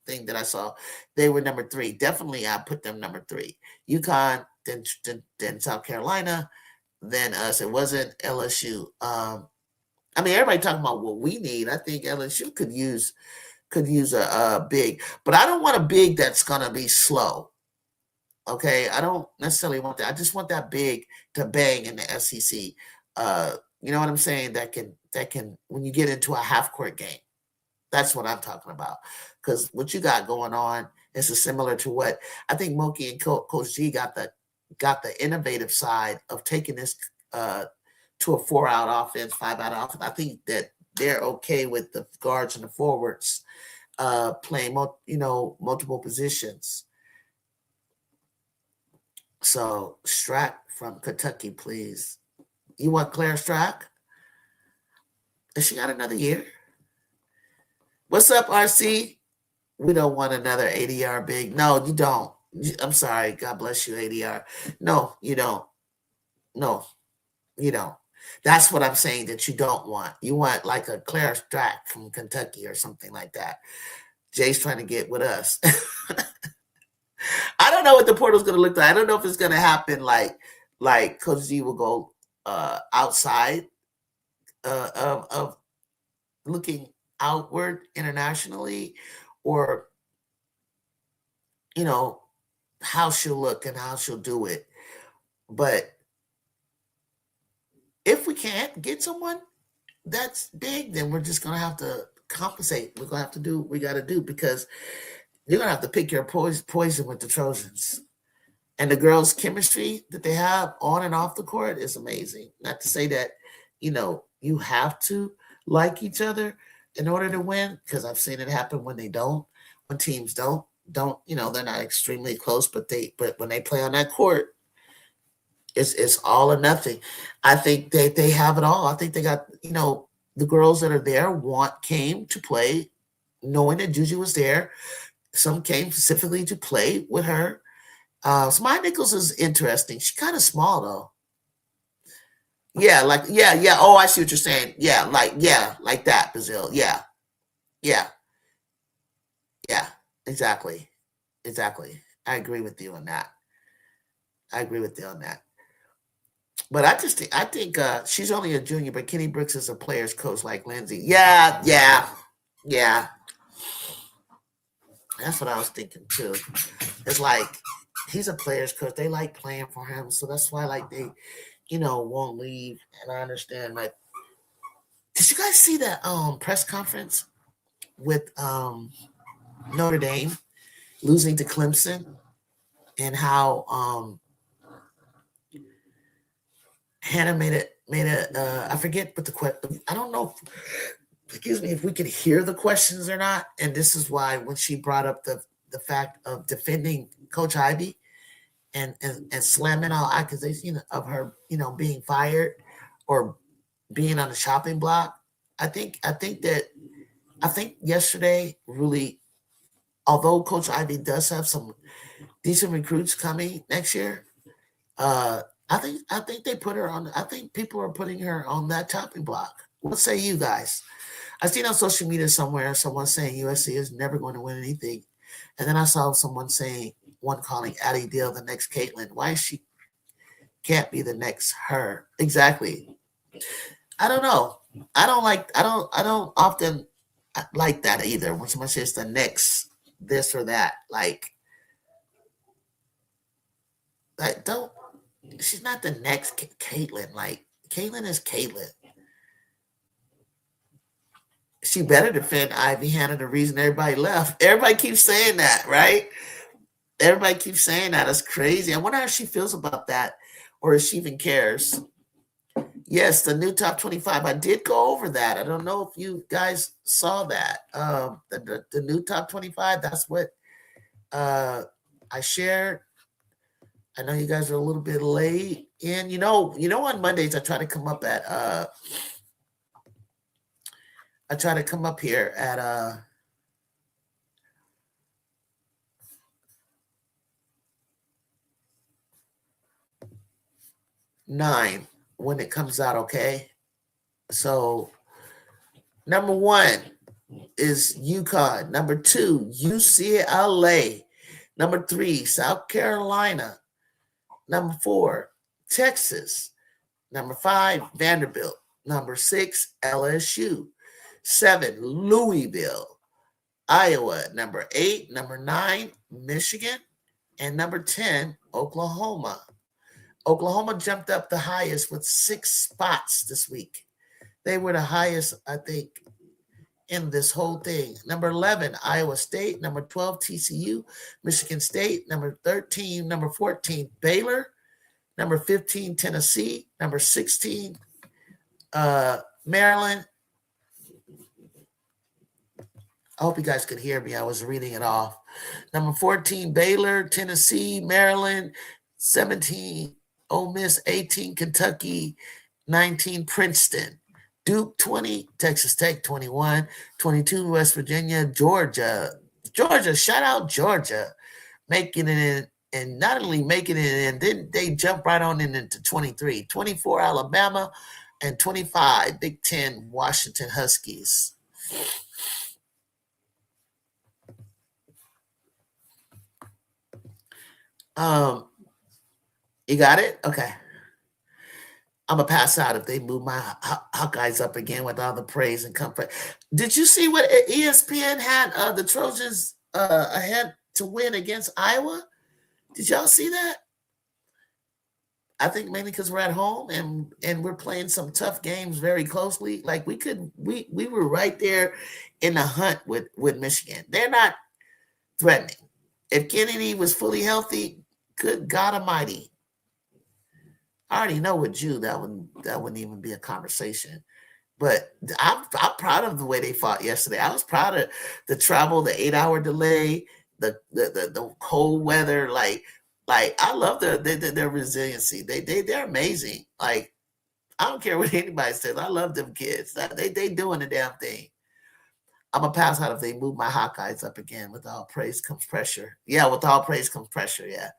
thing that I saw, they were number 3. Definitely, I put them number 3. UConn, then South Carolina, then us. It wasn't LSU. I mean, everybody talking about what we need. I think LSU could use a big, but I don't want a big that's gonna be slow. Okay, I don't necessarily want that. I just want that big to bang in the SEC. You know what I'm saying? That can when you get into a half court game. That's what I'm talking about. Because what you got going on is similar to what I think Moki and Coach G got the innovative side of taking this to a 4-out offense, 5-out offense. I think that they're okay with the guards and the forwards playing multiple positions. So Strack from Kentucky, please. You want Claire Strack? Has she got another year? What's up, RC? We don't want another ADR big. No, you don't. I'm sorry. God bless you, ADR. No, you don't. No, you don't. That's what I'm saying that you don't want. You want like a Claire Strack from Kentucky or something like that. Jay's trying to get with us. I don't know what the portal's going to look like. I don't know if it's going to happen like Coach G will go outside of looking outward internationally, or how she'll look and how she'll do it. But if we can't get someone that's big, then we're just going to have to compensate. We're going to have to do what we got to do, because you're going to have to pick your poison with the Trojans. And the girls' chemistry that they have on and off the court is amazing. Not to say that, you have to like each other in order to win, because I've seen it happen when they don't, when teams don't, they're not extremely close, but when they play on that court, it's all or nothing. I think they have it all. I think they got, the girls that are there came to play knowing that Juju was there. Some came specifically to play with her. Smile Nichols is interesting. She's kind of small though. Yeah, yeah. Oh, I see what you're saying. Yeah, like that, Brazil. Yeah, yeah, yeah. Exactly. I agree with you on that. But I think she's only a junior, but Kenny Brooks is a player's coach like Lindsay. Yeah. That's what I was thinking too. It's like he's a player's coach. They like playing for him, so that's why they, won't leave. And I understand. Like, did you guys see that press conference with Notre Dame losing to Clemson, and how Hannah made a I forget what the question. I don't know excuse me, if we could hear the questions or not. And this is why when she brought up the fact of defending Coach Ivy and slamming all accusations, of her, being fired or being on the chopping block. I think yesterday really, although Coach Ivy does have some decent recruits coming next year, I think they put her on. I think people are putting her on that chopping block. What say you guys? I seen on social media somewhere someone saying USC is never going to win anything, and then I saw someone saying one calling Addie Deal the next Caitlin. Why she can't be the next her? Exactly. I don't know. I don't often like that either. When someone says the next this or that, like don't. She's not the next Caitlin. Like Caitlin is Caitlin. She better defend Ivy Hanna, the reason everybody left. Everybody keeps saying that, right? Everybody keeps saying that. It's crazy. I wonder how she feels about that, or if she even cares. Yes, the new top 25. I did go over that. I don't know if you guys saw that. The new top 25. That's what I shared. I know you guys are a little bit late. And on Mondays I try to come up here at 9 when it comes out, okay? So number 1 is UConn. Number 2, UCLA. Number 3, South Carolina. Number 4, Texas. Number 5, Vanderbilt. Number 6, LSU. 7, Louisville. Iowa. Number 8, number 9, Michigan. And number 10, Oklahoma. Oklahoma jumped up the highest with 6 spots this week. They were the highest, I think, in this whole thing. Number 11, Iowa State. Number 12, TCU. Michigan State. Number 13, number 14, Baylor. Number 15, Tennessee. Number 16, Maryland. I hope you guys could hear me. I was reading it off. Number 14, Baylor. Tennessee. Maryland. 17, Ole Miss. 18, Kentucky. 19, Princeton. Duke 20, Texas Tech 21, 22, West Virginia, Georgia. Shout out Georgia, making it in, and not only making it in, then they jump right on into 23, 24, Alabama, and 25, Big Ten, Washington Huskies. You got it? Okay. I'm gonna pass out if they move my Hawkeyes up again with all the praise and comfort. Did you see what ESPN had the Trojans ahead to win against Iowa? Did y'all see that? I think mainly because we're at home and we're playing some tough games very closely. Like we were right there in the hunt with Michigan. They're not threatening. If Kennedy was fully healthy, good God Almighty. I already know with you that wouldn't even be a conversation. But I'm proud of the way they fought yesterday. I was proud of the travel, the 8-hour delay, the cold weather. Like I love their resiliency. They're amazing. Like I don't care what anybody says. I love them kids. They doing the damn thing. I'm gonna pass out if they move my Hawkeyes up again. With all praise comes pressure. Yeah, with all praise comes pressure. Yeah.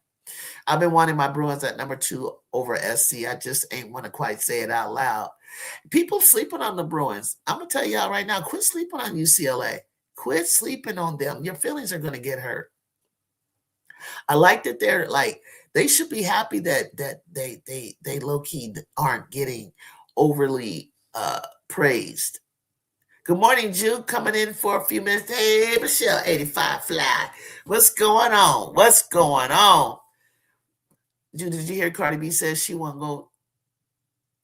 I've been wanting my Bruins at number 2 over SC. I just ain't want to quite say it out loud. People sleeping on the Bruins. I'm going to tell y'all right now, quit sleeping on UCLA. Quit sleeping on them. Your feelings are going to get hurt. I like that they should be happy that they low-key aren't getting overly praised. Good morning, Jude. Coming in for a few minutes. Hey, Michelle, 85 Fly. What's going on? What's going on? Did you hear Cardi B says she won't go?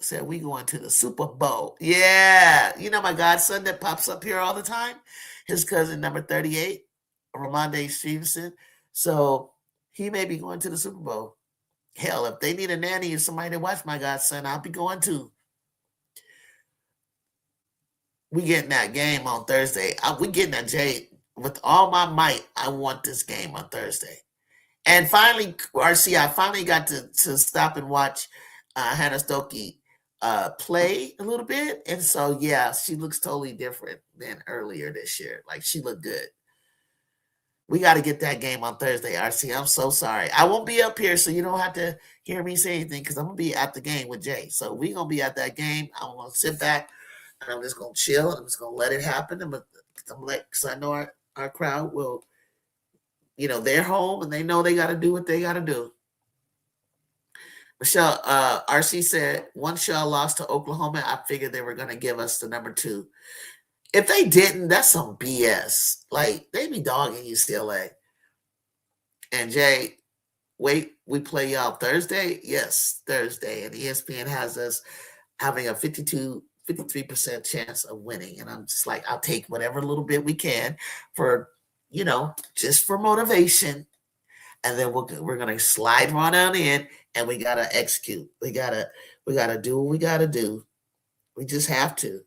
Said we going to the Super Bowl. Yeah. You know my godson that pops up here all the time? His cousin number 38, Ramonde Stevenson. So he may be going to the Super Bowl. Hell, if they need a nanny or somebody to watch my godson, I'll be going too. We getting that game on Thursday. We getting that, Jay, with all my might. I want this game on Thursday. And finally, RC, I finally got to stop and watch Hannah Stokey play a little bit. And so, yeah, she looks totally different than earlier this year. Like, she looked good. We got to get that game on Thursday, RC. I'm so sorry. I won't be up here, so you don't have to hear me say anything because I'm going to be at the game with Jay. So we're going to be at that game. I'm going to sit back and I'm just going to chill. I'm just going to let it happen. Because I know our crowd will, they're home and they know they got to do what they got to do. Michelle, RC said, once y'all lost to Oklahoma, I figured they were going to give us the number 2. If they didn't, that's some BS. Like, they be dogging UCLA. And Jay, wait, we play y'all Thursday? Yes, Thursday. And ESPN has us having a 53% chance of winning. And I'm just like, I'll take whatever little bit we can for, just for motivation. And then we're gonna slide right on in, and we gotta execute. We gotta do what we gotta do. We just have to.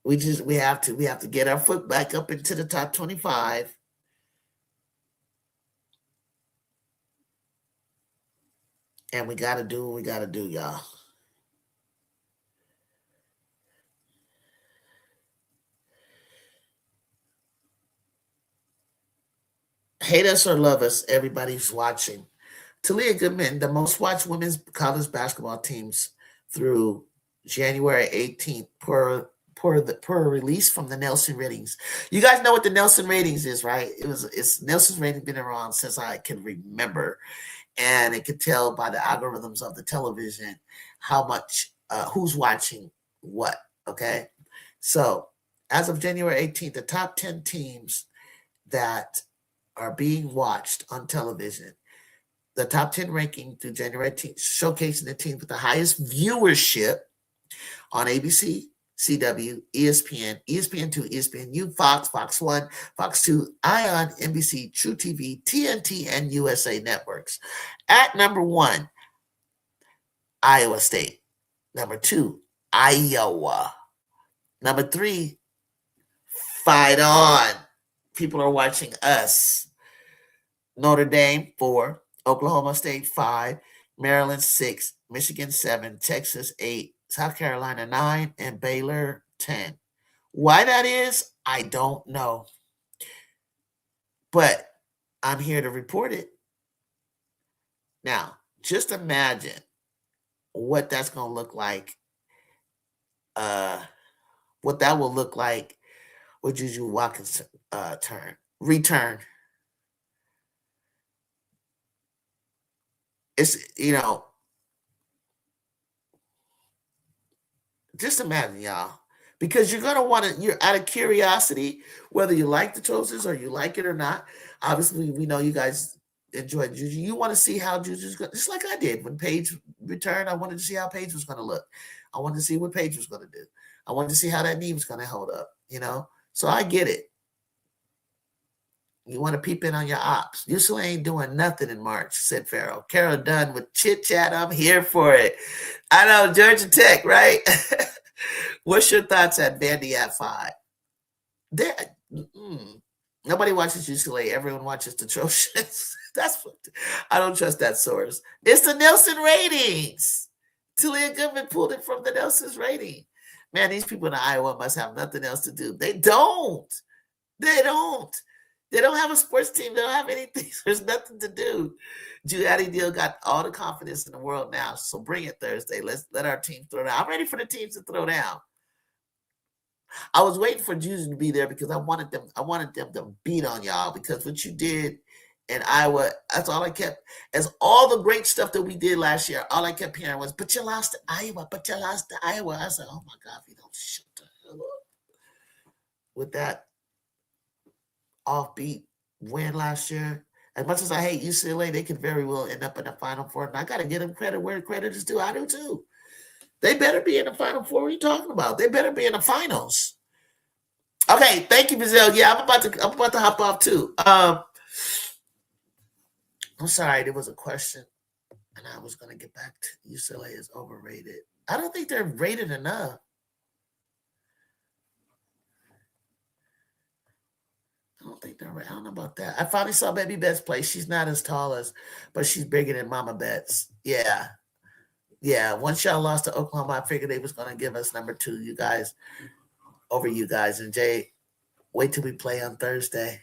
We have to get our foot back up into the top 25. And we gotta do what we gotta do, y'all. Hate us or love us, everybody's watching. Talia Goodman, the most watched women's college basketball teams through January 18th per release from the Nelson ratings. You guys know what the Nelson ratings is, right? It's Nelson's rating been around since I can remember, and it could tell by the algorithms of the television how much who's watching what. Okay, so as of January 18th, the top 10 teams that are being watched on television. The top 10 ranking through January 18th, showcasing the team with the highest viewership on ABC, CW, ESPN, ESPN2, ESPNU, Fox, Fox 1, Fox 2, ION, NBC, True TV, TNT, and USA Networks. At number 1, Iowa State. Number 2, Iowa. Number 3, Fight On. People are watching us. Notre Dame, 4. Oklahoma State, 5. Maryland, 6. Michigan, 7. Texas, 8. South Carolina, 9. And Baylor, 10. Why that is, I don't know. But I'm here to report it. Now, just imagine what that's going to look like. What that will look like with Juju Watkins' return. It's, just imagine, y'all. Because you're going to want to, you're out of curiosity, whether you like the Trojans or you like it or not. Obviously, we know you guys enjoyed Juju. You want to see how Juju's going, just like I did when Paige returned. I wanted to see how Paige was going to look. I wanted to see what Paige was going to do. I wanted to see how that knee was going to hold up, So I get it. You want to peep in on your ops. UCLA ain't doing nothing in March, said Farrell. Carol Dunn with chit chat. I'm here for it. I know, Georgia Tech, right? What's your thoughts at Vandy at 5? Nobody watches UCLA. Everyone watches the Trojans. I don't trust that source. It's the Nelson ratings. Talia Goodman pulled it from the Nelson's rating. Man, these people in Iowa must have nothing else to do. They don't. They don't have a sports team. They don't have anything. There's nothing to do. Giuliani Deal got all the confidence in the world now. So bring it Thursday. Let's let our team throw down. I'm ready for the teams to throw down. I was waiting for Juju to be there because I wanted them to beat on y'all because what you did in Iowa, that's all I kept. As all the great stuff that we did last year, all I kept hearing was, but you lost to Iowa, I said, oh my God, if you don't shut the hell up. With that offbeat win last year, as much as I hate UCLA, they could very well end up in the Final Four. And I got to give them credit where credit is due. I do too. They better be in the Final Four. What are you talking about? They better be in the finals. Okay, thank you, Brazil. Yeah, I'm about to hop off too. I'm sorry, there was a question, and I was going to get back to UCLA is overrated. I don't think they're rated enough. I don't think they're. I don't know about that. I finally saw Baby Betts play. She's not as tall as, but she's bigger than Mama Betts. Yeah, yeah. Once y'all lost to Oklahoma, I figured they was gonna give us number two. You guys over you guys and Jay. Wait till we play on Thursday.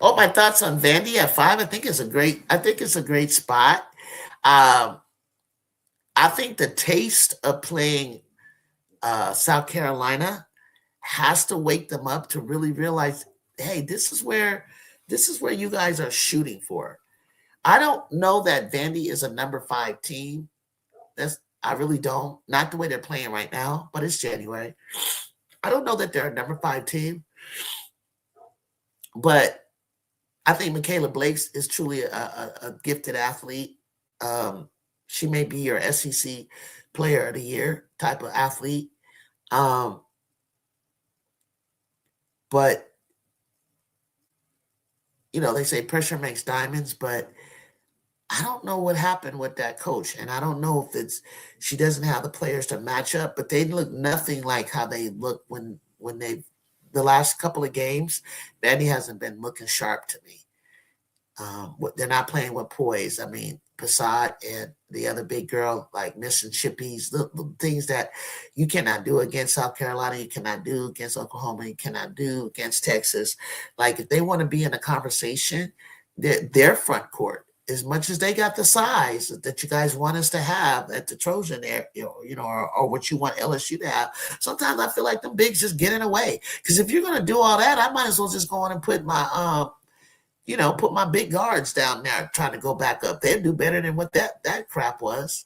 Oh, my thoughts on Vandy at 5. I think it's a great. I think it's a great spot. Um, I think the taste of playing South Carolina has to wake them up to really realize, hey, this is where you guys are shooting for. I don't know that Vandy is a number 5 team. That's I really don't. Not the way they're playing right now, but it's January. I don't know that they're a number 5 team, but I think Michaela Blakes is truly a gifted athlete. Um, she may be your SEC player of the year type of athlete. Um, but they say pressure makes diamonds, but I don't know what happened with that coach, and I don't know if it's she doesn't have the players to match up, but they look nothing like how they look when they the last couple of games. Vandy hasn't been looking sharp to me. They're not playing with poise. I mean, Passat and the other big girl, like missing chippies, the things that you cannot do against South Carolina, you cannot do against Oklahoma, you cannot do against Texas. Like, if they want to be in a conversation, their front court, as much as they got the size that you guys want us to have at the Trojan there, or what you want LSU to have, sometimes I feel like them bigs just get in the way. Because if you're going to do all that, I might as well just go on and put my big guards down there trying to go back up. They'd do better than what that crap was.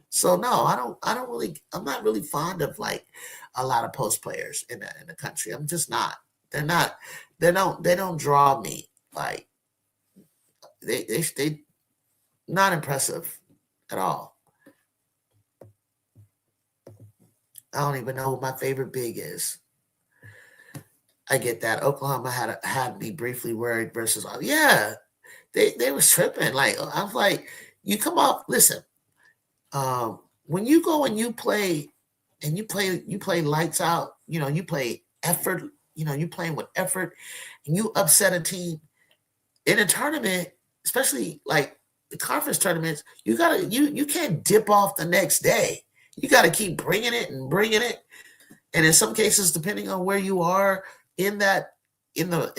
So no, I'm not really fond of like a lot of post players in the country. I'm just not. They're not. They don't draw me. Like they not impressive at all. I don't even know who my favorite big is. I get that. Oklahoma had me briefly worried versus yeah, they were tripping. Like I was like, you come off. Listen, when you go and you play lights out. You play effort. You playing with effort, and you upset a team in a tournament, especially like the conference tournaments. You can't dip off the next day. You got to keep bringing it and bringing it. And in some cases, depending on where you are in that in the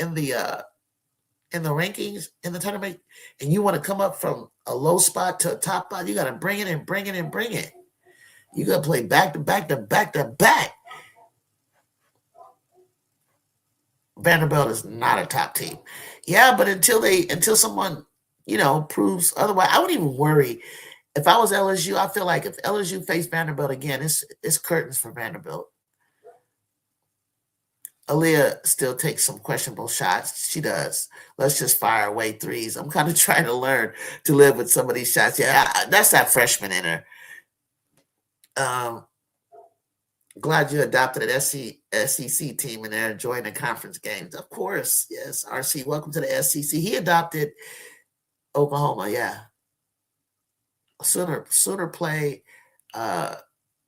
rankings in the tournament, and you want to come up from a low spot to a top spot, you got to bring it and bring it and bring it. You got to play back to back to back to back. Vanderbilt is not a top team. Yeah, but until someone proves otherwise, I wouldn't even worry. If I was LSU, I feel like if LSU faced Vanderbilt again, it's curtains for Vanderbilt. Aaliyah still takes some questionable shots. She does. Let's just fire away threes. I'm kind of trying to learn to live with some of these shots. Yeah, that's that freshman in her. Glad you adopted an SEC team and they're enjoying the conference games. Of course. Yes, RC, welcome to the SEC. He adopted Oklahoma, yeah. Sooner play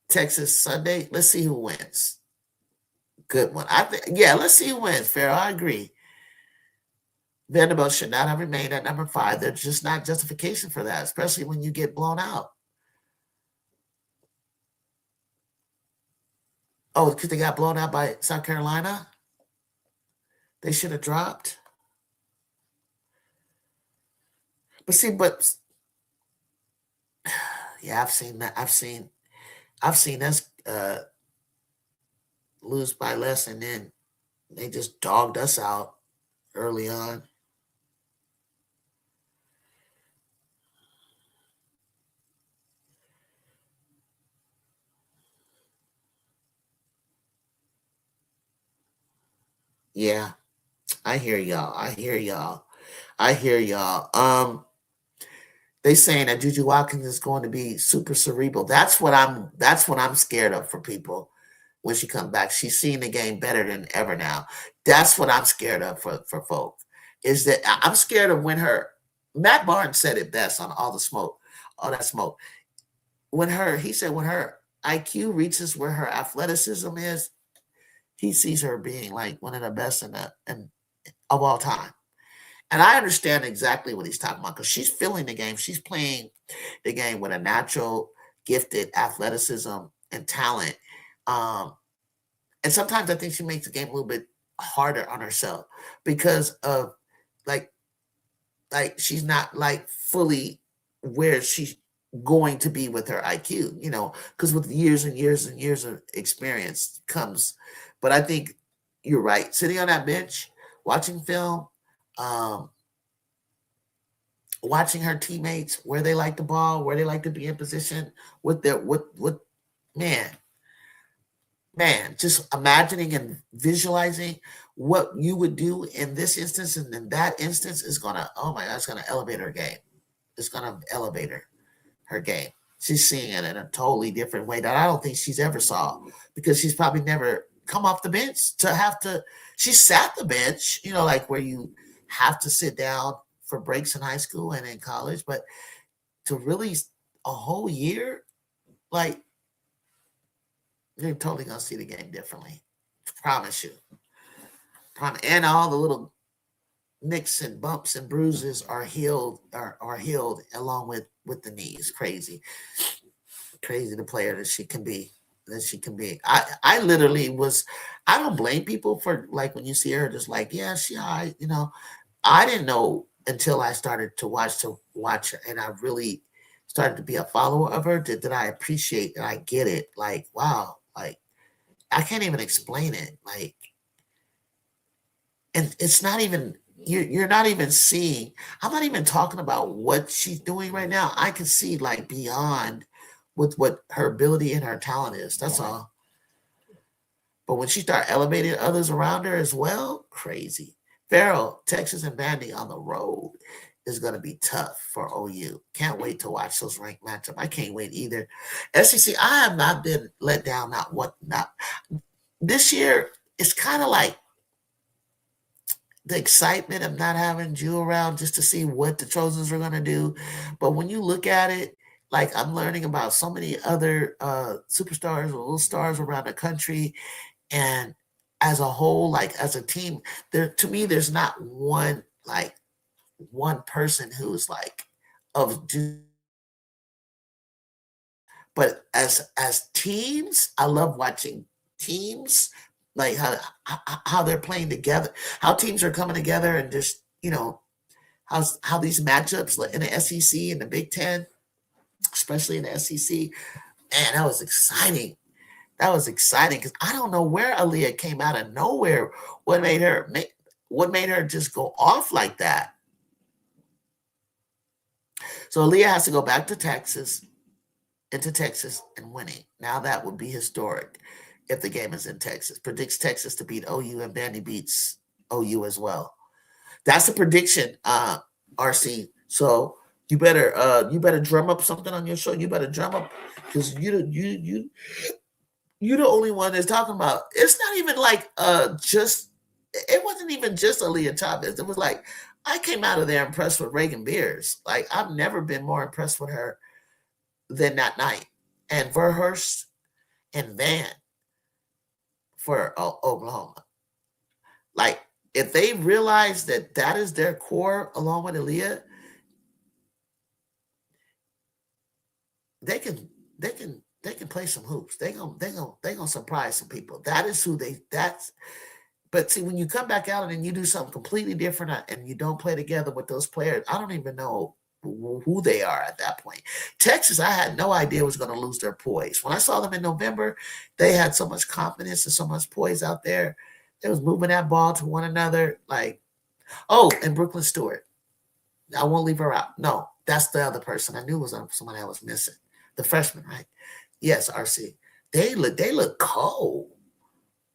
Texas Sunday. Let's see who wins. Good one. Let's see who wins. Fair, I agree. Vanderbilt should not have remained at number 5. There's just not justification for that, especially when you get blown out. Oh, because they got blown out by South Carolina? They should have dropped. But yeah, I've seen that. I've seen us lose by less, and then they just dogged us out early on. Yeah, I hear y'all. They saying that Juju Watkins is going to be super cerebral. That's what I'm scared of for people when she comes back. She's seeing the game better than ever now. That's what I'm scared of for folks. Is that I'm scared of when her Matt Barnes said it best on all that smoke. He said when her IQ reaches where her athleticism is, he sees her being like one of the best of all time. And I understand exactly what he's talking about because she's feeling the game. She's playing the game with a natural, gifted athleticism and talent. Um, and sometimes I think she makes the game a little bit harder on herself because of like she's not like fully where she's going to be with her IQ, because with years and years and years of experience comes. But I think you're right. Sitting on that bench, watching film, um, watching her teammates, where they like the ball, where they like to be in position, what man, just imagining and visualizing what you would do in this instance and in that instance is gonna, oh my God, it's gonna elevate her game. It's gonna elevate her game. She's seeing it in a totally different way that I don't think she's ever saw because she's probably never come off the bench to have to. She sat the bench, like where you have to sit down for breaks in high school and in college, but to really a whole year, like you're totally gonna see the game differently. Promise you. And all the little nicks and bumps and bruises are healed are healed along with the knees. Crazy the player that she can be. I literally was. I don't blame people for like when you see her just like, yeah, I didn't know until I started to watch her and I really started to be a follower of her that I appreciate and I get it. Like, wow, like I can't even explain it. Like, and it's not even you're not even seeing. I'm not even talking about what she's doing right now. I can see like beyond with what her ability and her talent is. That's all. But when she start elevating others around her as well, crazy. Farrell, Texas, and Vandy on the road is going to be tough for OU. Can't wait to watch those ranked matchup. I can't wait either. SEC, I have not been let down. Not this year. It's kind of like the excitement of not having Jew around just to see what the Trojans are going to do. But when you look at it, like I'm learning about so many other superstars or little stars around the country, and as a whole, like as a team, to me, there's not one person who's like of. But as teams, I love watching teams like how they're playing together, how teams are coming together, and just how these matchups like in the SEC and the Big Ten, especially in the SEC. Man, that was exciting. That was exciting because I don't know where Aaliyah came out of nowhere. What made her just go off like that? So Aaliyah has to go back to Texas, into Texas, and winning. Now that would be historic if the game is in Texas. Predicts Texas to beat OU and Vandy beats OU as well. That's a prediction, RC. So you better drum up something on your show. You better drum up because you're the only one that's talking about. It's not even like just. It wasn't even just Aaliyah Thomas. It was like I came out of there impressed with Reagan Beers. Like I've never been more impressed with her than that night. And Verhurst and Van for Oklahoma. Like if they realize that is their core along with Aaliyah, they can play some hoops. They gonna surprise some people. That is who that's. But see, when you come back out and you do something completely different and you don't play together with those players, I don't even know who they are at that point. Texas, I had no idea was going to lose their poise. When I saw them in November, they had so much confidence and so much poise out there. They was moving that ball to one another. Like, and Brooklyn Stewart. I won't leave her out. No, that's the other person. I knew it was someone I was missing. The freshman, right? Yes, RC. They look cold.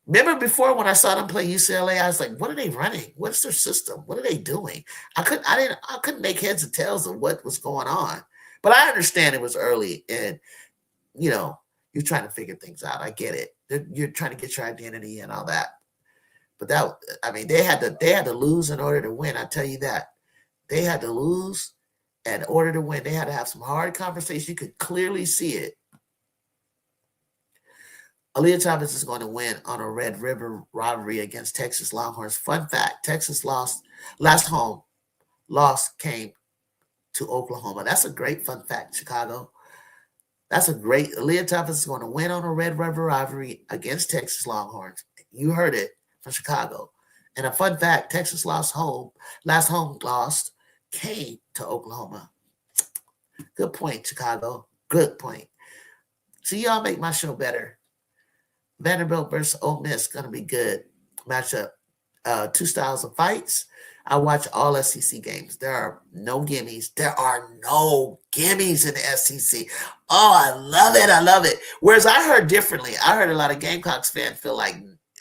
Remember before when I saw them play UCLA, I was like, what are they running? What's their system? What are they doing? I couldn't make heads or tails of what was going on. But I understand it was early and you're trying to figure things out. I get it. You're trying to get your identity and all that. But they had to lose in order to win. I tell you that. They had to lose in order to win. They had to have some hard conversations. You could clearly see it. Aaliyah Chavez is going to win on a Red River rivalry against Texas Longhorns. Fun fact: Texas lost last home loss came to Oklahoma. That's a great fun fact, Chicago. That's a great. Aaliyah Chavez is going to win on a Red River rivalry against Texas Longhorns. You heard it from Chicago. And a fun fact: Texas last home lost came to Oklahoma. Good point, Chicago. Good point. See, y'all make my show better. Vanderbilt versus Ole Miss going to be good matchup. Two styles of fights. I watch all SEC games. There are no gimmies. There are no gimmies in the SEC. Oh, I love it. I love it. Whereas I heard differently. I heard a lot of Gamecocks fans feel like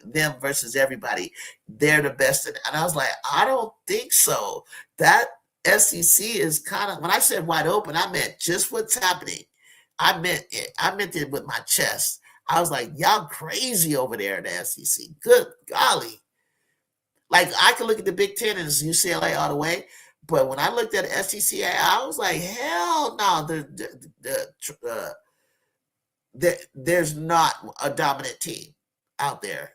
them versus everybody, they're the best. And I was like, I don't think so. That SEC is kind of, when I said wide open, I meant just what's happening. I meant it. I meant it with my chest. I was like, y'all crazy over there in the SEC. Good golly. Like, I could look at the Big Ten and it's UCLA all the way. But when I looked at the SEC, I was like, hell no. There's not a dominant team out there.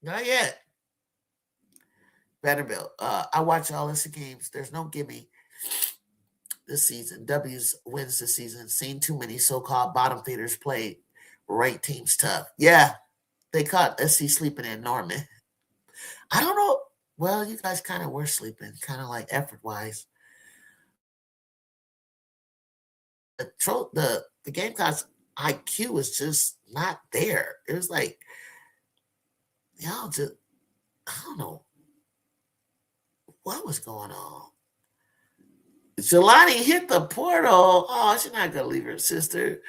Not yet. Vanderbilt. I watch all the games. There's no gimme this season. W's wins this season. Seen too many so-called bottom feeders play right teams tough. Yeah, they caught SC sleeping in Norman. I don't know. Well, you guys kind of were sleeping, kind of like effort-wise. The Gamecocks IQ was just not there. It was like, y'all just, I don't know what was going on. Jelani hit the portal. Oh, she's not gonna leave her sister.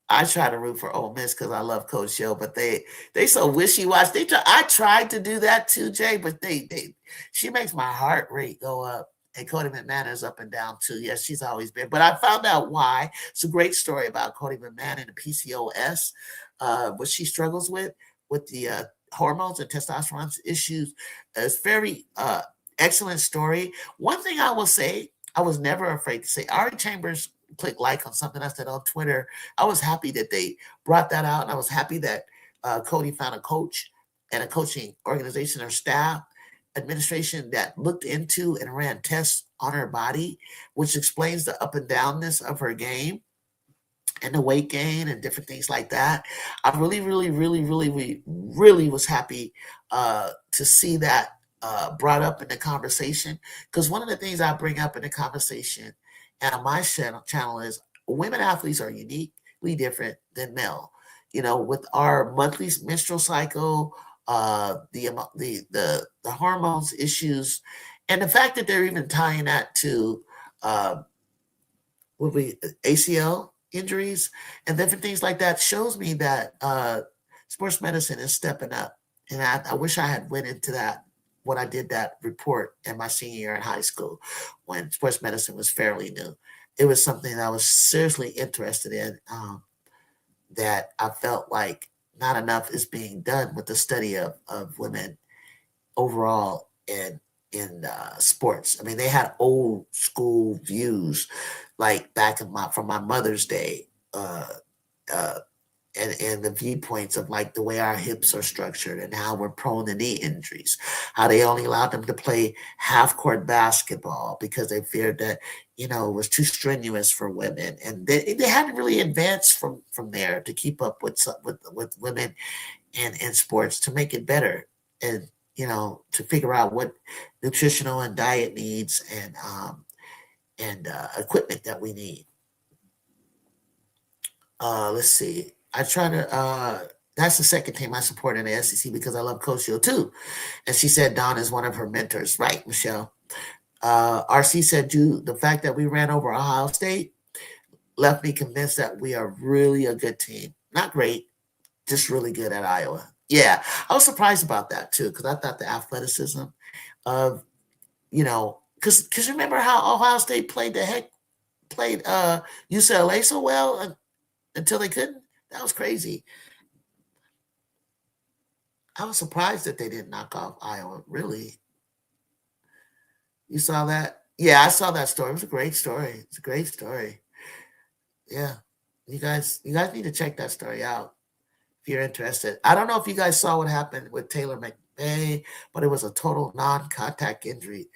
I try to root for Ole Miss because I love Coach Yo, but they so wishy-washy. I tried to do that too, Jay, but she makes my heart rate go up. And Cody McMahon is up and down too. Yes, she's always been. But I found out why. It's a great story about Cody McMahon and the PCOS, what she struggles with the hormones and testosterone issues. It's very excellent story. One thing I will say, I was never afraid to say, Ari Chambers click like on something I said on Twitter. I was happy that they brought that out, and I was happy that Cody found a coach and a coaching organization or staff administration that looked into and ran tests on her body, which explains the up and downness of her game and the weight gain and different things like that. I really, really, really, really, really, really was happy to see that brought up in the conversation, because one of the things I bring up in the conversation and on my channel is women athletes are uniquely different than male. You know, with our monthly menstrual cycle, the hormones issues, and the fact that they're even tying that to ACL injuries and different things like that shows me that sports medicine is stepping up. And I wish I had went into that when I did that report in my senior year in high school when sports medicine was fairly new. It was something that I was seriously interested in, that I felt like not enough is being done with the study of women overall in sports. I mean, they had old school views like back from my mother's day, and the viewpoints of like the way our hips are structured and how we're prone to knee injuries, how they only allowed them to play half court basketball because they feared that, it was too strenuous for women. And they hadn't really advanced from there to keep up with women in sports to make it better. And, to figure out what nutritional and diet needs and equipment that we need. Let's see. I try to. That's the second team I support in the SEC because I love Coach Hill too. And she said Don is one of her mentors, right, Michelle? RC said, the fact that we ran over Ohio State left me convinced that we are really a good team. Not great, just really good at Iowa. Yeah, I was surprised about that too because I thought the athleticism of, because remember how Ohio State played UCLA so well until they couldn't. That was crazy. I was surprised that they didn't knock off Iowa. Really, you saw that? Yeah, I saw that story. It was a great story. It's a great story. Yeah. You guys need to check that story out if you're interested. I don't know if you guys saw what happened with Taylor McVay, but it was a total non-contact injury.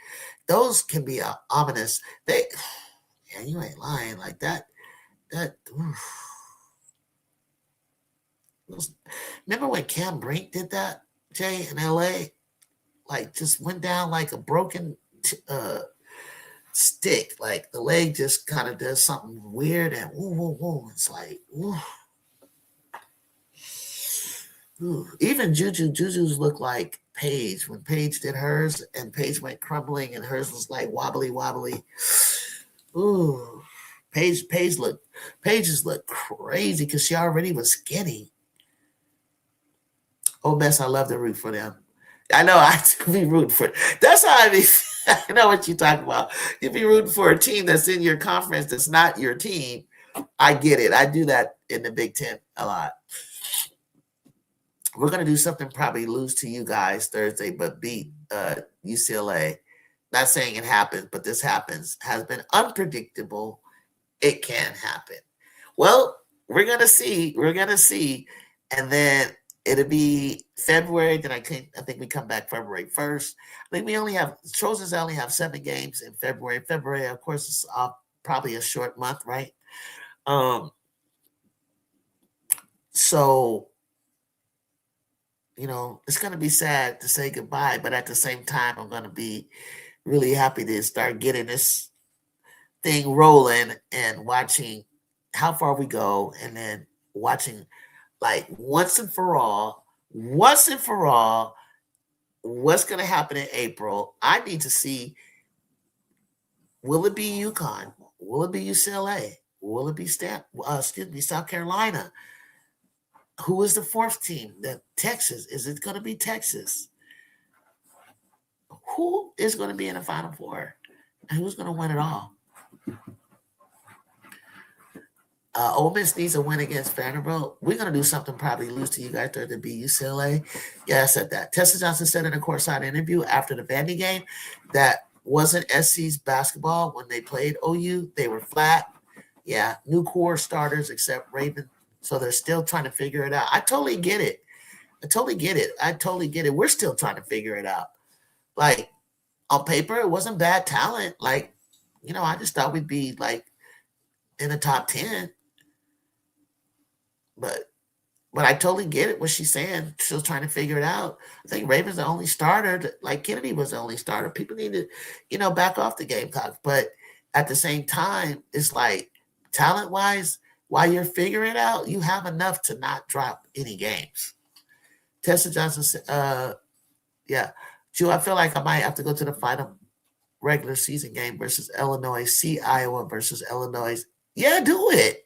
Those can be ominous. Yeah, you ain't lying like that. That remember when Cam Brink did that, Jay, in LA? Like just went down like a broken stick. Like the leg just kind of does something weird and woo woo woo. It's like ooh. Even Juju's look like Paige when Paige did hers and Paige went crumbling and hers was like wobbly wobbly. Ooh. Pages look crazy because she already was skinny. Oh, mess! I love to root for them. I know I be rooting for. That's how I be. I know what you're talking about. You be rooting for a team that's in your conference that's not your team. I get it. I do that in the Big Ten a lot. We're gonna do something probably lose to you guys Thursday, but beat UCLA. Not saying it happens, but this happens. Has been unpredictable. It can happen. Well, we're gonna see. We're gonna see, and then it'll be February. Then I think we come back February 1st. I think we only have Trojans only have 7 games in February. February, of course, is probably a short month, right? So it's gonna be sad to say goodbye, but at the same time, I'm gonna be really happy to start getting this thing rolling and watching how far we go, and then watching like once and for all, what's going to happen in April. I need to see, will it be UConn? Will it be UCLA? Will it be South Carolina? Who is the 4th team? Texas. Is it going to be Texas? Who is going to be in the Final Four? And who's going to win it all? Ole Miss needs a win against Vanderbilt. We're going to do something, probably lose to you guys to beat UCLA. Yeah, I said that. Tessa Johnson said in a courtside interview after the Vandy game that wasn't SC's basketball when they played OU. They were flat. Yeah, new core starters except Raven. So they're still trying to figure it out. I totally get it. We're still trying to figure it out. Like, on paper, it wasn't bad talent. Like, I just thought we'd be, like, in the top 10. But I totally get it what she's saying. Still trying to figure it out. I think Raven's the only starter. Like Kennedy was the only starter. People need to, back off the Gamecocks. But at the same time, it's like talent-wise, while you're figuring it out, you have enough to not drop any games. Tessa Johnson said, yeah. Drew, I feel like I might have to go to the final regular season game versus Illinois. See Iowa versus Illinois. Yeah, do it.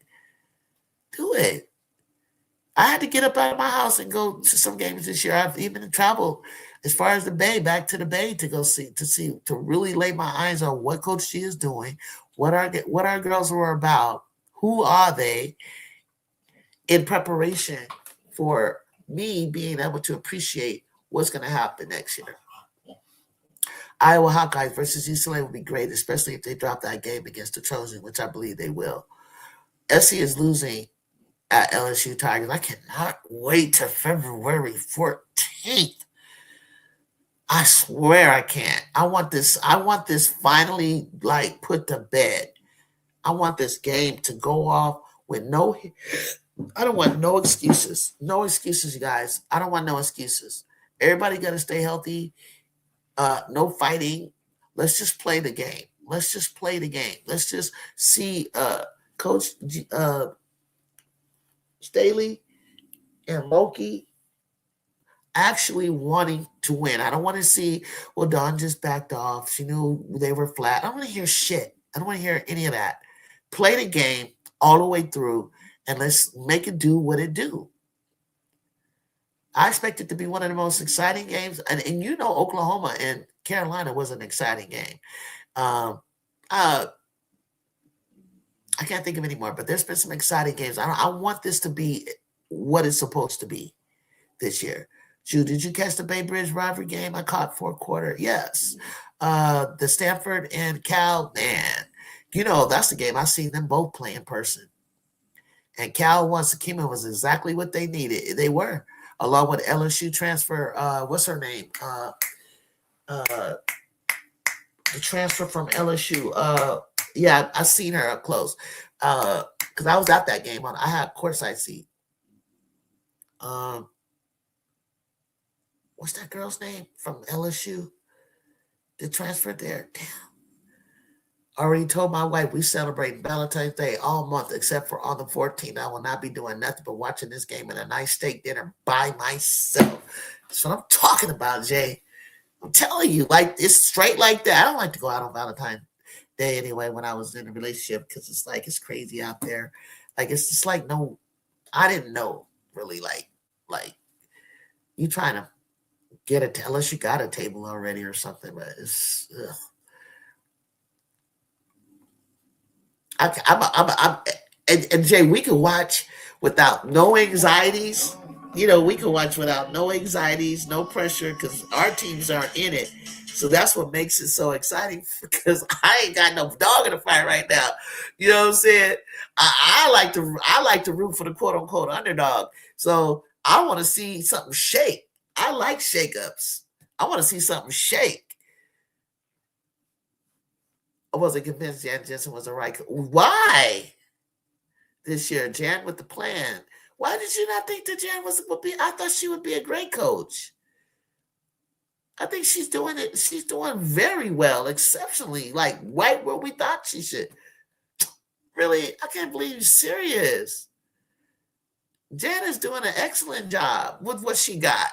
I had to get up out of my house and go to some games this year. I've even traveled as far as the Bay, back to the Bay to go to really lay my eyes on what Coach G is doing, what our girls were about, who are they, in preparation for me being able to appreciate what's going to happen next year. Iowa Hawkeyes versus UCLA would be great, especially if they drop that game against the Trojans, which I believe they will. SC is losing at LSU Tigers. I cannot wait till February 14th. I swear I can't. I want this finally like put to bed. I want this game to go off with I don't want no excuses. No excuses, you guys. I don't want no excuses. Everybody got to stay healthy. No fighting. Let's just play the game. Let's just see Coach Staley and Loki actually wanting to win. I don't want to see, well, Dawn just backed off. She knew they were flat. I don't want to hear shit. I don't want to hear any of that. Play the game all the way through, and let's make it do what it do. I expect it to be one of the most exciting games. And Oklahoma and Carolina was an exciting game. I can't think of any more, but there's been some exciting games. I want this to be what it's supposed to be this year. Drew, did you catch the Bay Bridge rivalry game? I caught 4th quarter. Yes. The Stanford and Cal, man. That's the game. I've seen them both play in person. And Cal Wasakima was exactly what they needed. They were, along with LSU transfer. What's her name? Uh, the transfer from LSU. Yeah, I seen her up close. Because I was at that game. I had courtside seat. What's that girl's name from LSU? The transfer there. Damn. Already told my wife we celebrate Valentine's Day all month except for on the 14th. I will not be doing nothing but watching this game and a nice steak dinner by myself. That's what I'm talking about, Jay. I'm telling you, like it's straight like that. I don't like to go out on Valentine's Day anyway when I was in a relationship because it's like it's crazy out there. Like it's just like no, I didn't know really like you trying to get it unless you got a table already or something, but it's. Ugh. I'm and Jay, we can watch without no anxieties. You know, we can watch without no anxieties, no pressure, because our teams aren't in it. So that's what makes it so exciting. Because I ain't got no dog in the fight right now. You know what I'm saying? I like to root for the quote unquote underdog. So I want to see something shake. I like shakeups. I want to see something shake. I wasn't convinced Jan Jensen was the right. Why this year, Jan, with the plan? Why did you not think that Jan would be? I thought she would be a great coach. I think she's doing it. She's doing very well, exceptionally, like right where we thought she should. Really, I can't believe you're serious. Jan is doing an excellent job with what she got.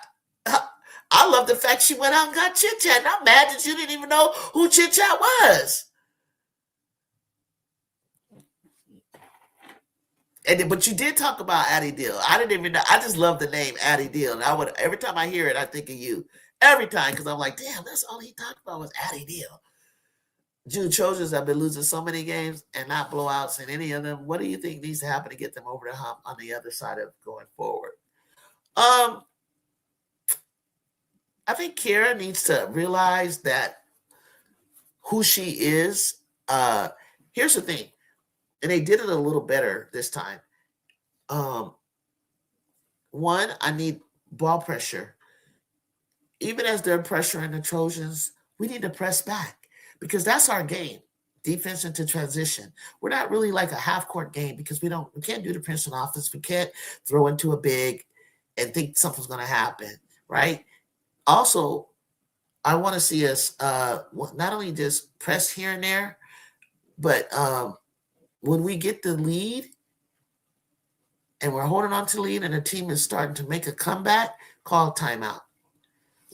I love the fact she went out and got Chit Chat. I'm mad that you didn't even know who Chit Chat was. But you did talk about Addie Deal. I didn't even know. I just love the name Addie Deal. And I would every time I hear it, I think of you. Every time because I'm like, damn, that's all he talked about was Addie Deal. Jude Trojans have been losing so many games and not blowouts in any of them. What do you think needs to happen to get them over the hump on the other side of going forward? I think Kara needs to realize that who she is. Here's the thing, and they did it a little better this time. One, I need ball pressure. Even as they're pressuring the Trojans, we need to press back because that's our game. Defense into transition. We're not really like a half court game because we can't do the Princeton offense. We can't throw into a big and think something's going to happen, right? Also, I want to see us not only just press here and there, but when we get the lead and we're holding on to the lead and the team is starting to make a comeback, call a timeout.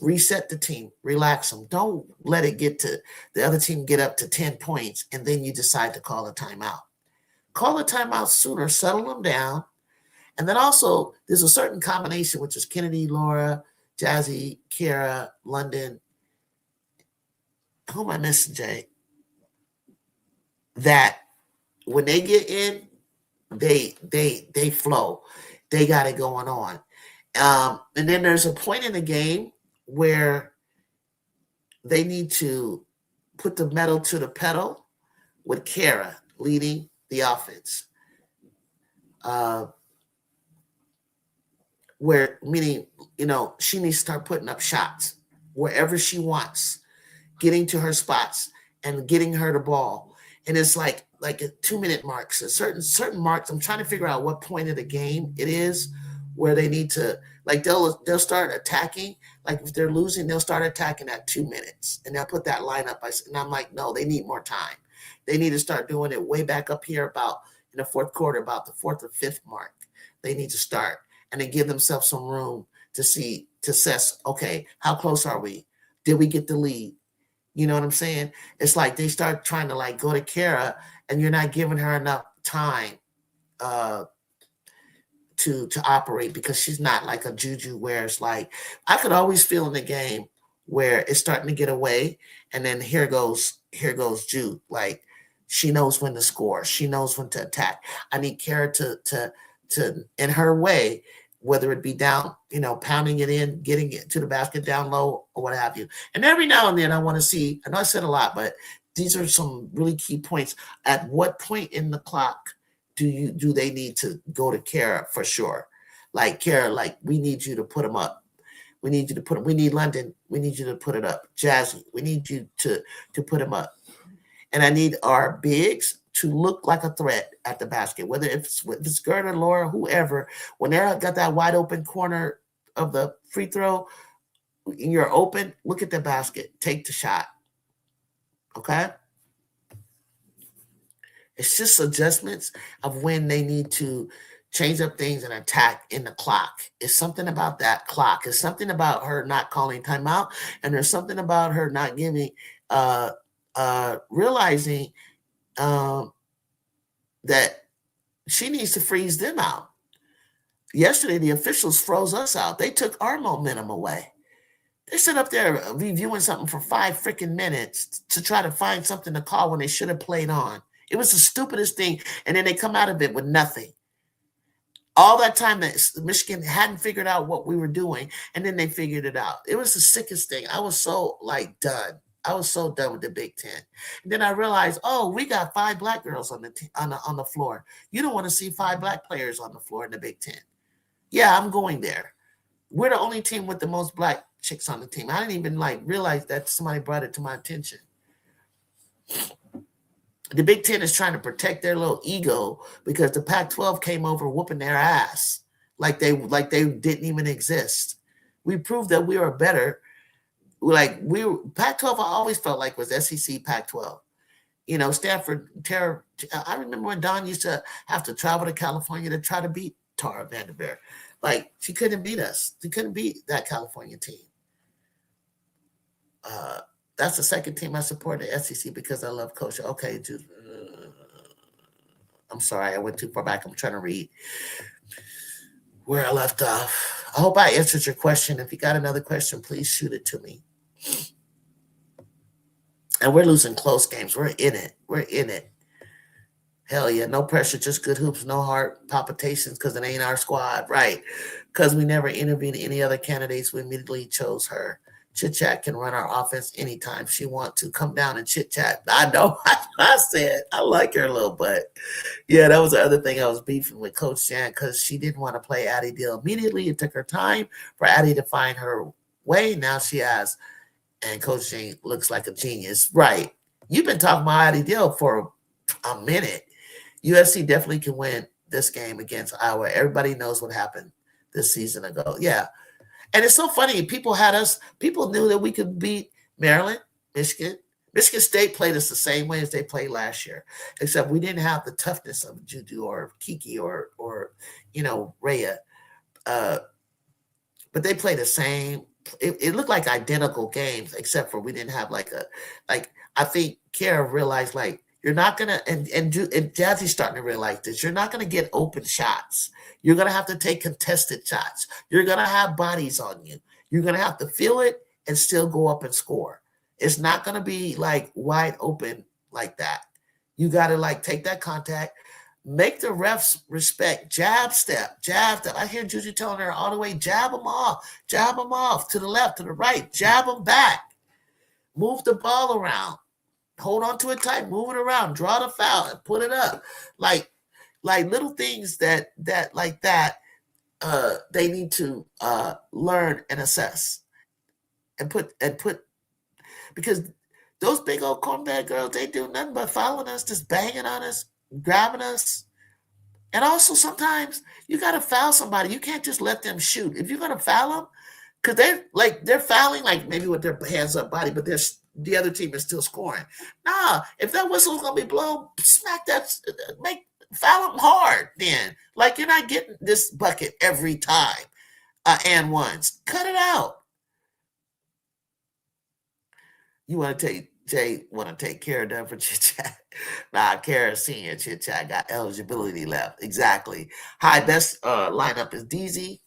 Reset the team, relax them. Don't let it get to the other team get up to 10 points and then you decide to call a timeout. Call a timeout sooner, settle them down. And then also, there's a certain combination, which is Kennedy, Laura, Jazzy, Kara, London. Who am I missing, Jay? That when they get in, they flow. They got it going on. And then there's a point in the game where they need to put the metal to the pedal with Kara leading the offense. Where meaning, she needs to start putting up shots wherever she wants, getting to her spots and getting her the ball. And it's like a 2-minute marks, a certain marks. I'm trying to figure out what point of the game it is where they need to, like they'll start attacking. Like if they're losing, they'll start attacking at 2 minutes and they'll put that line up. And I'm like, no, they need more time. They need to start doing it way back up here about in the fourth quarter, about the 4th or 5th mark. They need to start and then give themselves some room to assess, okay, how close are we? Did we get the lead? You know what I'm saying? It's like they start trying to like go to Kara and you're not giving her enough time to operate because she's not like a Juju where it's like I could always feel in the game where it's starting to get away and then here goes Jude. Like she knows when to score. She knows when to attack. I need Kara to in her way, whether it be down, pounding it in, getting it to the basket down low or what have you. And every now and then I want to see, I know I said a lot, but these are some really key points. At what point in the clock do they need to go to Kara for sure? Like Kara, like we need you to put them up. We need you to put them. We need London. We need you to put it up. Jazzy, we need you to put them up. And I need our bigs to look like a threat at the basket, whether if it's Gerda, Laura, whoever. When they're got that wide open corner of the free throw, you're open. Look at the basket. Take the shot. Okay. It's just adjustments of when they need to change up things and attack in the clock. It's something about that clock. It's something about her not calling timeout, and there's something about her not giving, realizing that she needs to freeze them out. Yesterday, the officials froze us out. They took our momentum away. They sit up there reviewing something for 5 freaking minutes to try to find something to call when they should have played on. It was the stupidest thing, and then they come out of it with nothing. All that time that Michigan hadn't figured out what we were doing, and then they figured it out. It was the sickest thing. I was so done. I was so done with the Big Ten. And then I realized, oh, we got 5 black girls on the floor. You don't want to see 5 black players on the floor in the Big Ten. Yeah, I'm going there. We're the only team with the most black chicks on the team. I didn't even realize that somebody brought it to my attention. The Big Ten is trying to protect their little ego because the Pac-12 came over whooping their ass like they didn't even exist. We proved that we were better. Pac-12 I always felt like was SEC Pac-12. Stanford, I remember when Dawn used to have to travel to California to try to beat Tara Vanderveer. She couldn't beat us. She couldn't beat that California team. That's the second team I support, the SEC, because I love Coach. Okay, I'm sorry, I went too far back. I'm trying to read where I left off. I hope I answered your question. If you got another question, please shoot it to me. And we're losing close games. We're in it. We're in it. Hell yeah, no pressure, just good hoops, no heart palpitations because it ain't our squad, right? Because we never interviewed any other candidates, we immediately chose her. Chit Chat can run our offense anytime she wants to come down and chit chat. I know. I said I like her a little, but yeah, that was the other thing I was beefing with Coach Jan because she didn't want to play Addie Deal immediately. It took her time for Addie to find her way. Now she has, and Coach Jan looks like a genius, right? You've been talking about Addie Deal for a minute. USC definitely can win this game against Iowa. Everybody knows what happened this season ago. Yeah. And it's so funny. People knew that we could beat Maryland, Michigan. Michigan State played us the same way as they played last year, except we didn't have the toughness of Juju or Kiki or Rhea. But they played the same. It looked like identical games, except for we didn't have I think Kara realized you're not gonna and Jazzy's starting to realize this. You're not gonna get open shots. You're gonna have to take contested shots. You're gonna have bodies on you. You're gonna have to feel it and still go up and score. It's not gonna be wide open like that. You gotta take that contact, make the refs respect. Jab step. I hear Juju telling her all the way, jab them off to the left, to the right, jab them back, move the ball around. Hold on to it tight, move it around, draw the foul, and put it up. Like little things that they need to learn and assess and put because those big old cornbag girls, they do nothing but following us, just banging on us, grabbing us. And also sometimes you got to foul somebody. You can't just let them shoot. If you're going to foul them, because they're fouling maybe with their hands up body, but the other team is still scoring. Nah, if that whistle's gonna be blown, smack that, foul them hard. Then you're not getting this bucket every time, and once. Cut it out. You want to take Jay? Want to take Kara down for Chit Chat? Nah, Kara Senior Chit Chat got eligibility left. Exactly. Hi, best lineup is DZ,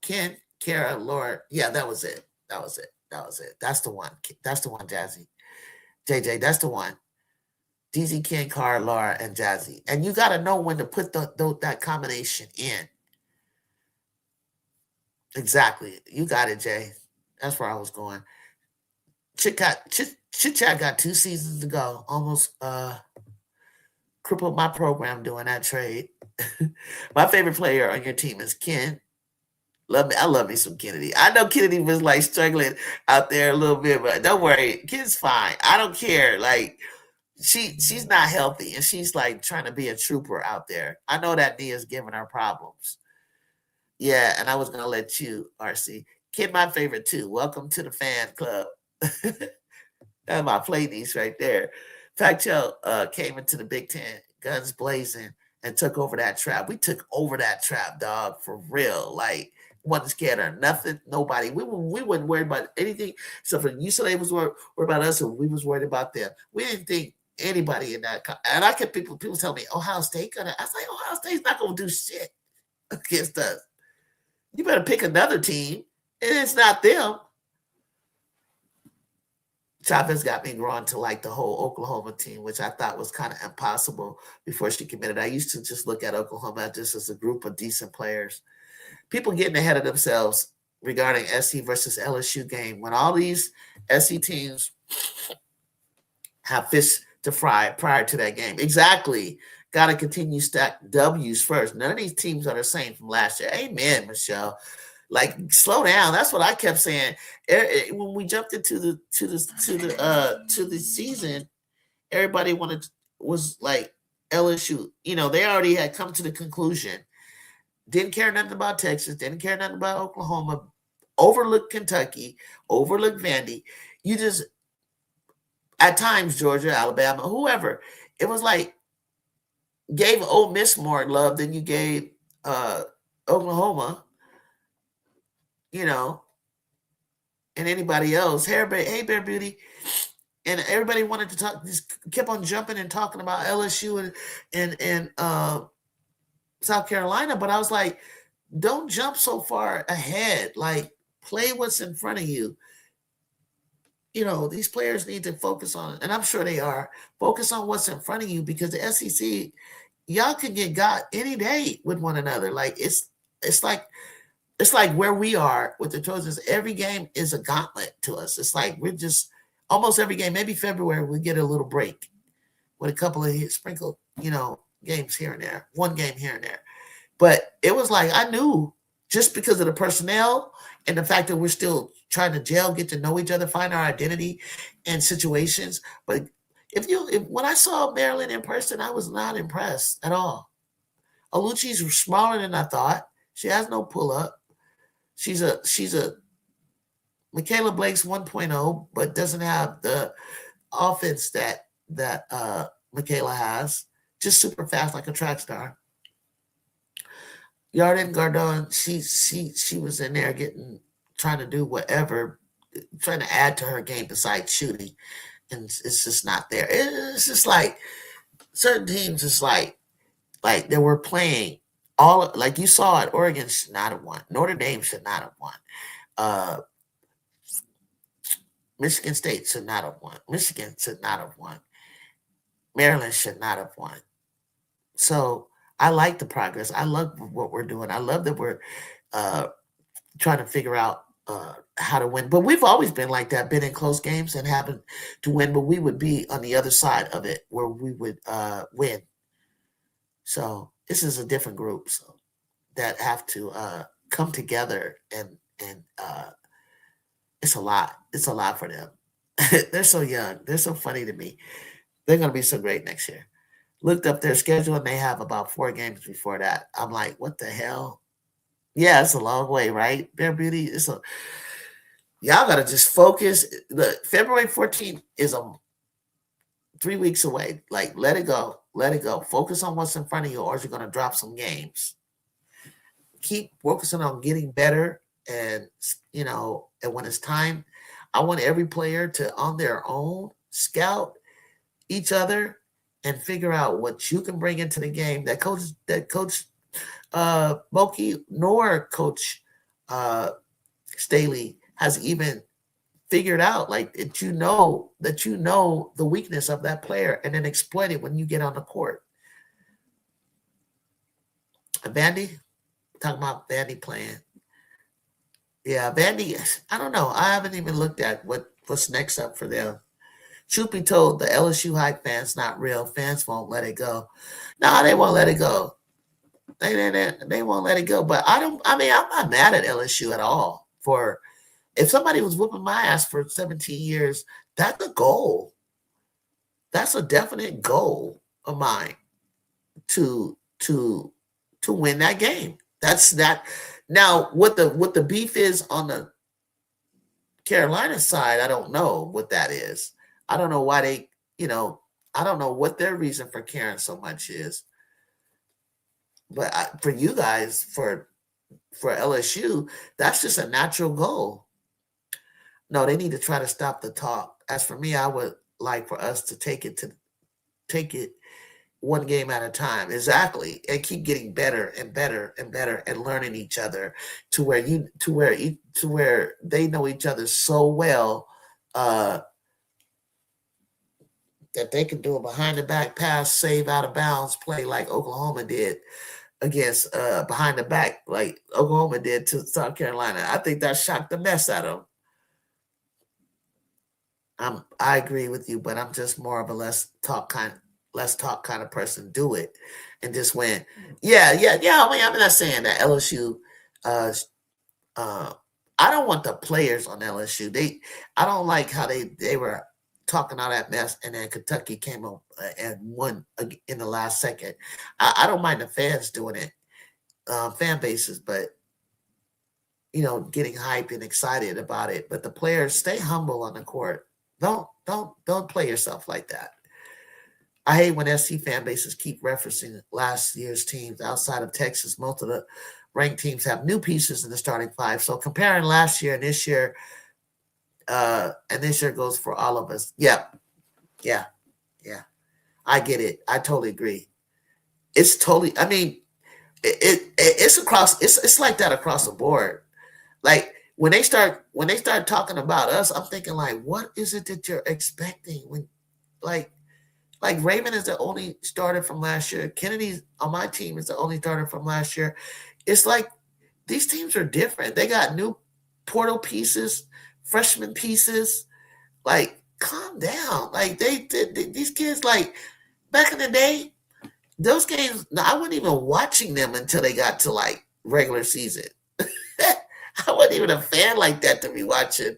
Ken, Kara, Laura. Yeah, that was it. That's the one. That's the one, Jazzy. JJ, that's the one. DZ, Ken, Car, Laura, and Jazzy. And you got to know when to put that combination in. Exactly. You got it, Jay. That's where I was going. Chit Chat got 2 seasons to go. Almost crippled my program doing that trade. My favorite player on your team is Ken. Love me. I love me some Kennedy. I know Kennedy was like struggling out there a little bit, but don't worry, Ken's fine. I don't care. Like she's not healthy, and she's like trying to be a trooper out there. I know that knee is giving her problems. Yeah, and I was gonna let you, RC. Ken, my favorite too. Welcome to the fan club. That's my play niece right there. Pacquiao came into the Big Ten, guns blazing, and took over that trap. We took over that trap, dog, for real. Like, wasn't scared of nothing, nobody. We weren't worried about anything. So for UCLA was worried about us, and we was worried about them. We didn't think anybody in that. And I kept people tell me, Ohio State gonna. I was like, Ohio State's not gonna do shit against us. You better pick another team, and it's not them. Chavez got me drawn to like the whole Oklahoma team, which I thought was kind of impossible before she committed. I used to just look at Oklahoma just as a group of decent players. People getting ahead of themselves regarding SC versus LSU game when all these SC teams have fish to fry prior to that game. Exactly. Got to continue stack W's first. None of these teams are the same from last year. Amen, Michelle. Like, slow down. That's what I kept saying when we jumped into the season. Everybody was like LSU. You know, they already had come to the conclusion. Didn't care nothing about Texas. Didn't care nothing about Oklahoma. Overlooked Kentucky. Overlooked Vandy. You just at times Georgia, Alabama, whoever. It was like gave Ole Miss more love than you gave Oklahoma. You know, and anybody else. Hey, Bear Beauty. And everybody wanted to talk, just kept on jumping and talking about LSU and South Carolina. But I was like, don't jump so far ahead. Like, play what's in front of you. You know, these players need to focus on, and I'm sure they are, focus on what's in front of you because the SEC, y'all can get got any day with one another. Like, it's like where we are with the Trojans. Every game is a gauntlet to us. It's like we're just almost every game. Maybe February we get a little break with a couple of sprinkled, games here and there, one game here and there. But it was like I knew just because of the personnel and the fact that we're still trying to gel, get to know each other, find our identity and situations. But if when I saw Maryland in person, I was not impressed at all. Aluchi's smaller than I thought. She has no pull up. She's a Michaela Blake's 1.0, but doesn't have the offense that Michaela has. Just super fast like a track star. Yarden Gardon, she was in there trying to do whatever, trying to add to her game besides shooting, and it's just not there. It's just like certain teams, it's like they were playing all like you saw it. Oregon should not have won. Notre Dame should not have won. Michigan State should not have won. Michigan should not have won. Maryland should not have won. So I like the progress. I love what we're doing. I love that we're trying to figure out how to win. But we've always been like that, been in close games and happened to win, but we would be on the other side of it where we would win. So this is a different group that have to come together and it's a lot. It's a lot for them. They're so young. They're so funny to me. They're going to be so great next year. Looked up their schedule and they have about 4 games before that. I'm like, what the hell? Yeah, it's a long way, right? Bear Beauty. Y'all got to just focus. The February 14th is 3 weeks away. Like, let it go. Let it go. Focus on what's in front of you or you're going to drop some games. Keep focusing on getting better. And, and when it's time, I want every player to, on their own, scout each other and figure out what you can bring into the game that Coach Mulkey nor Coach Staley has even figured out. Like that you know the weakness of that player and then exploit it when you get on the court. Vandy, talking about Vandy playing. Yeah, Vandy, I don't know. I haven't even looked at what's next up for them. Truth be told, the LSU hype fans not real. Fans won't let it go. No, they won't let it go. They won't let it go. But I mean, I'm not mad at LSU at all. For if somebody was whooping my ass for 17 years, that's a goal. That's a definite goal of mine to win that game. That's that. Now, what the beef is on the Carolina side, I don't know what that is. I don't know why they, I don't know what their reason for caring so much is. But for you guys, for LSU, that's just a natural goal. No, they need to try to stop the talk. As for me, I would like for us to take it one game at a time. Exactly. And keep getting better and better and better and learning each other to where they know each other so well that they can do a behind the back pass, save out of bounds play like Oklahoma did against behind the back, like Oklahoma did to South Carolina. I think that shocked the mess out of them. I agree with you, but I'm just more of a less talk kind of person. Do it and just win. Yeah. I mean, I'm not saying that LSU. I don't want the players on LSU. I don't like how they were talking all that mess, and then Kentucky came up and won in the last second. I don't mind the fans doing it, fan bases, but getting hyped and excited about it. But the players, stay humble on the court. Don't play yourself like that. I hate when SC fan bases keep referencing last year's teams outside of Texas. Most of the ranked teams have new pieces in the starting five. So comparing last year and this year, and this year goes for all of us. Yeah. I get it. I totally agree. It's totally. I mean, it's across. It's like that across the board. Like when they start talking about us, I'm thinking like, what is it that you're expecting when, like Raymond is the only starter from last year. Kennedy on my team is the only starter from last year. It's like these teams are different. They got new portal pieces, freshman pieces. Like, calm down. Like these kids, like back in the day, those games, I wasn't even watching them until they got to like regular season. I wasn't even a fan like that to be watching,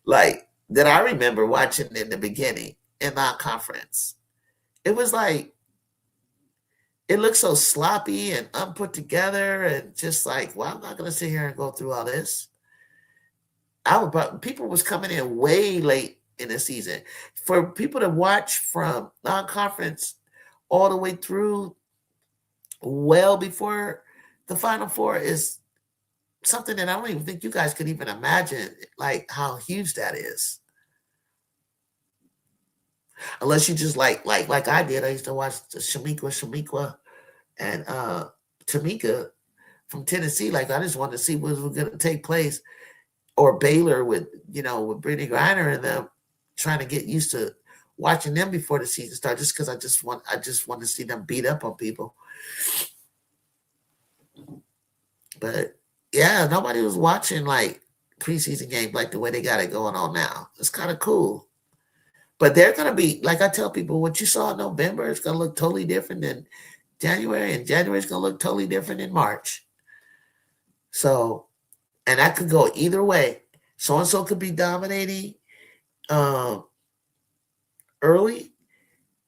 like that I remember watching in the beginning in non-conference. It was like it looked so sloppy and unput together and just like, well, I'm not going to sit here and go through all this. People was coming in way late in the season. For people to watch from non-conference all the way through well before the Final Four is something that I don't even think you guys could even imagine, like how huge that is. Unless you just like I did. I used to watch the Shamika and Tamika from Tennessee. Like I just wanted to see what was going to take place. Or Baylor with Brittany Griner and them, trying to get used to watching them before the season starts, just because I just want to see them beat up on people. But yeah, nobody was watching like preseason games like the way they got it going on now. It's kind of cool. But they're going to be, like I tell people, what you saw in November is going to look totally different than January, and January is going to look totally different in March. So, and that could go either way. So-and-so could be dominating early,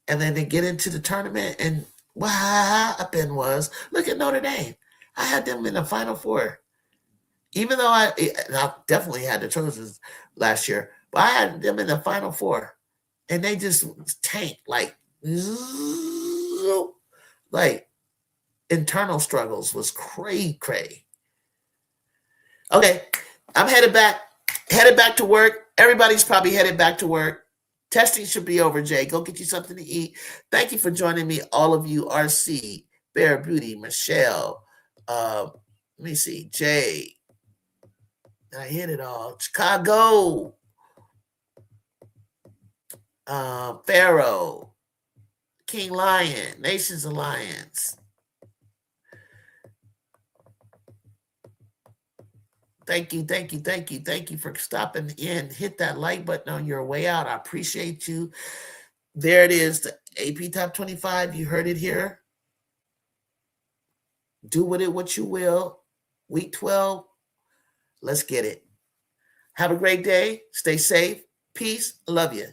and then they get into the tournament, and what happened was, look at Notre Dame. I had them in the Final Four. Even though I definitely had the Trojans last year, but I had them in the Final Four. And they just tanked like internal struggles was cray. Okay, I'm headed back to work. Everybody's probably headed back to work. Testing should be over, Jay. Go get you something to eat. Thank you for joining me, all of you. RC, Bear Beauty, Michelle. Let me see, Jay. I hit it all. Chicago. Pharaoh, King Lion, Nations Alliance, Thank you, thank you, thank you, thank you for stopping in. Hit that like button on your way out. I appreciate you. There it is, the AP Top 25. You heard it here. Do with it what you will. Week 12, let's get it. Have a great day. Stay safe. Peace. Love you.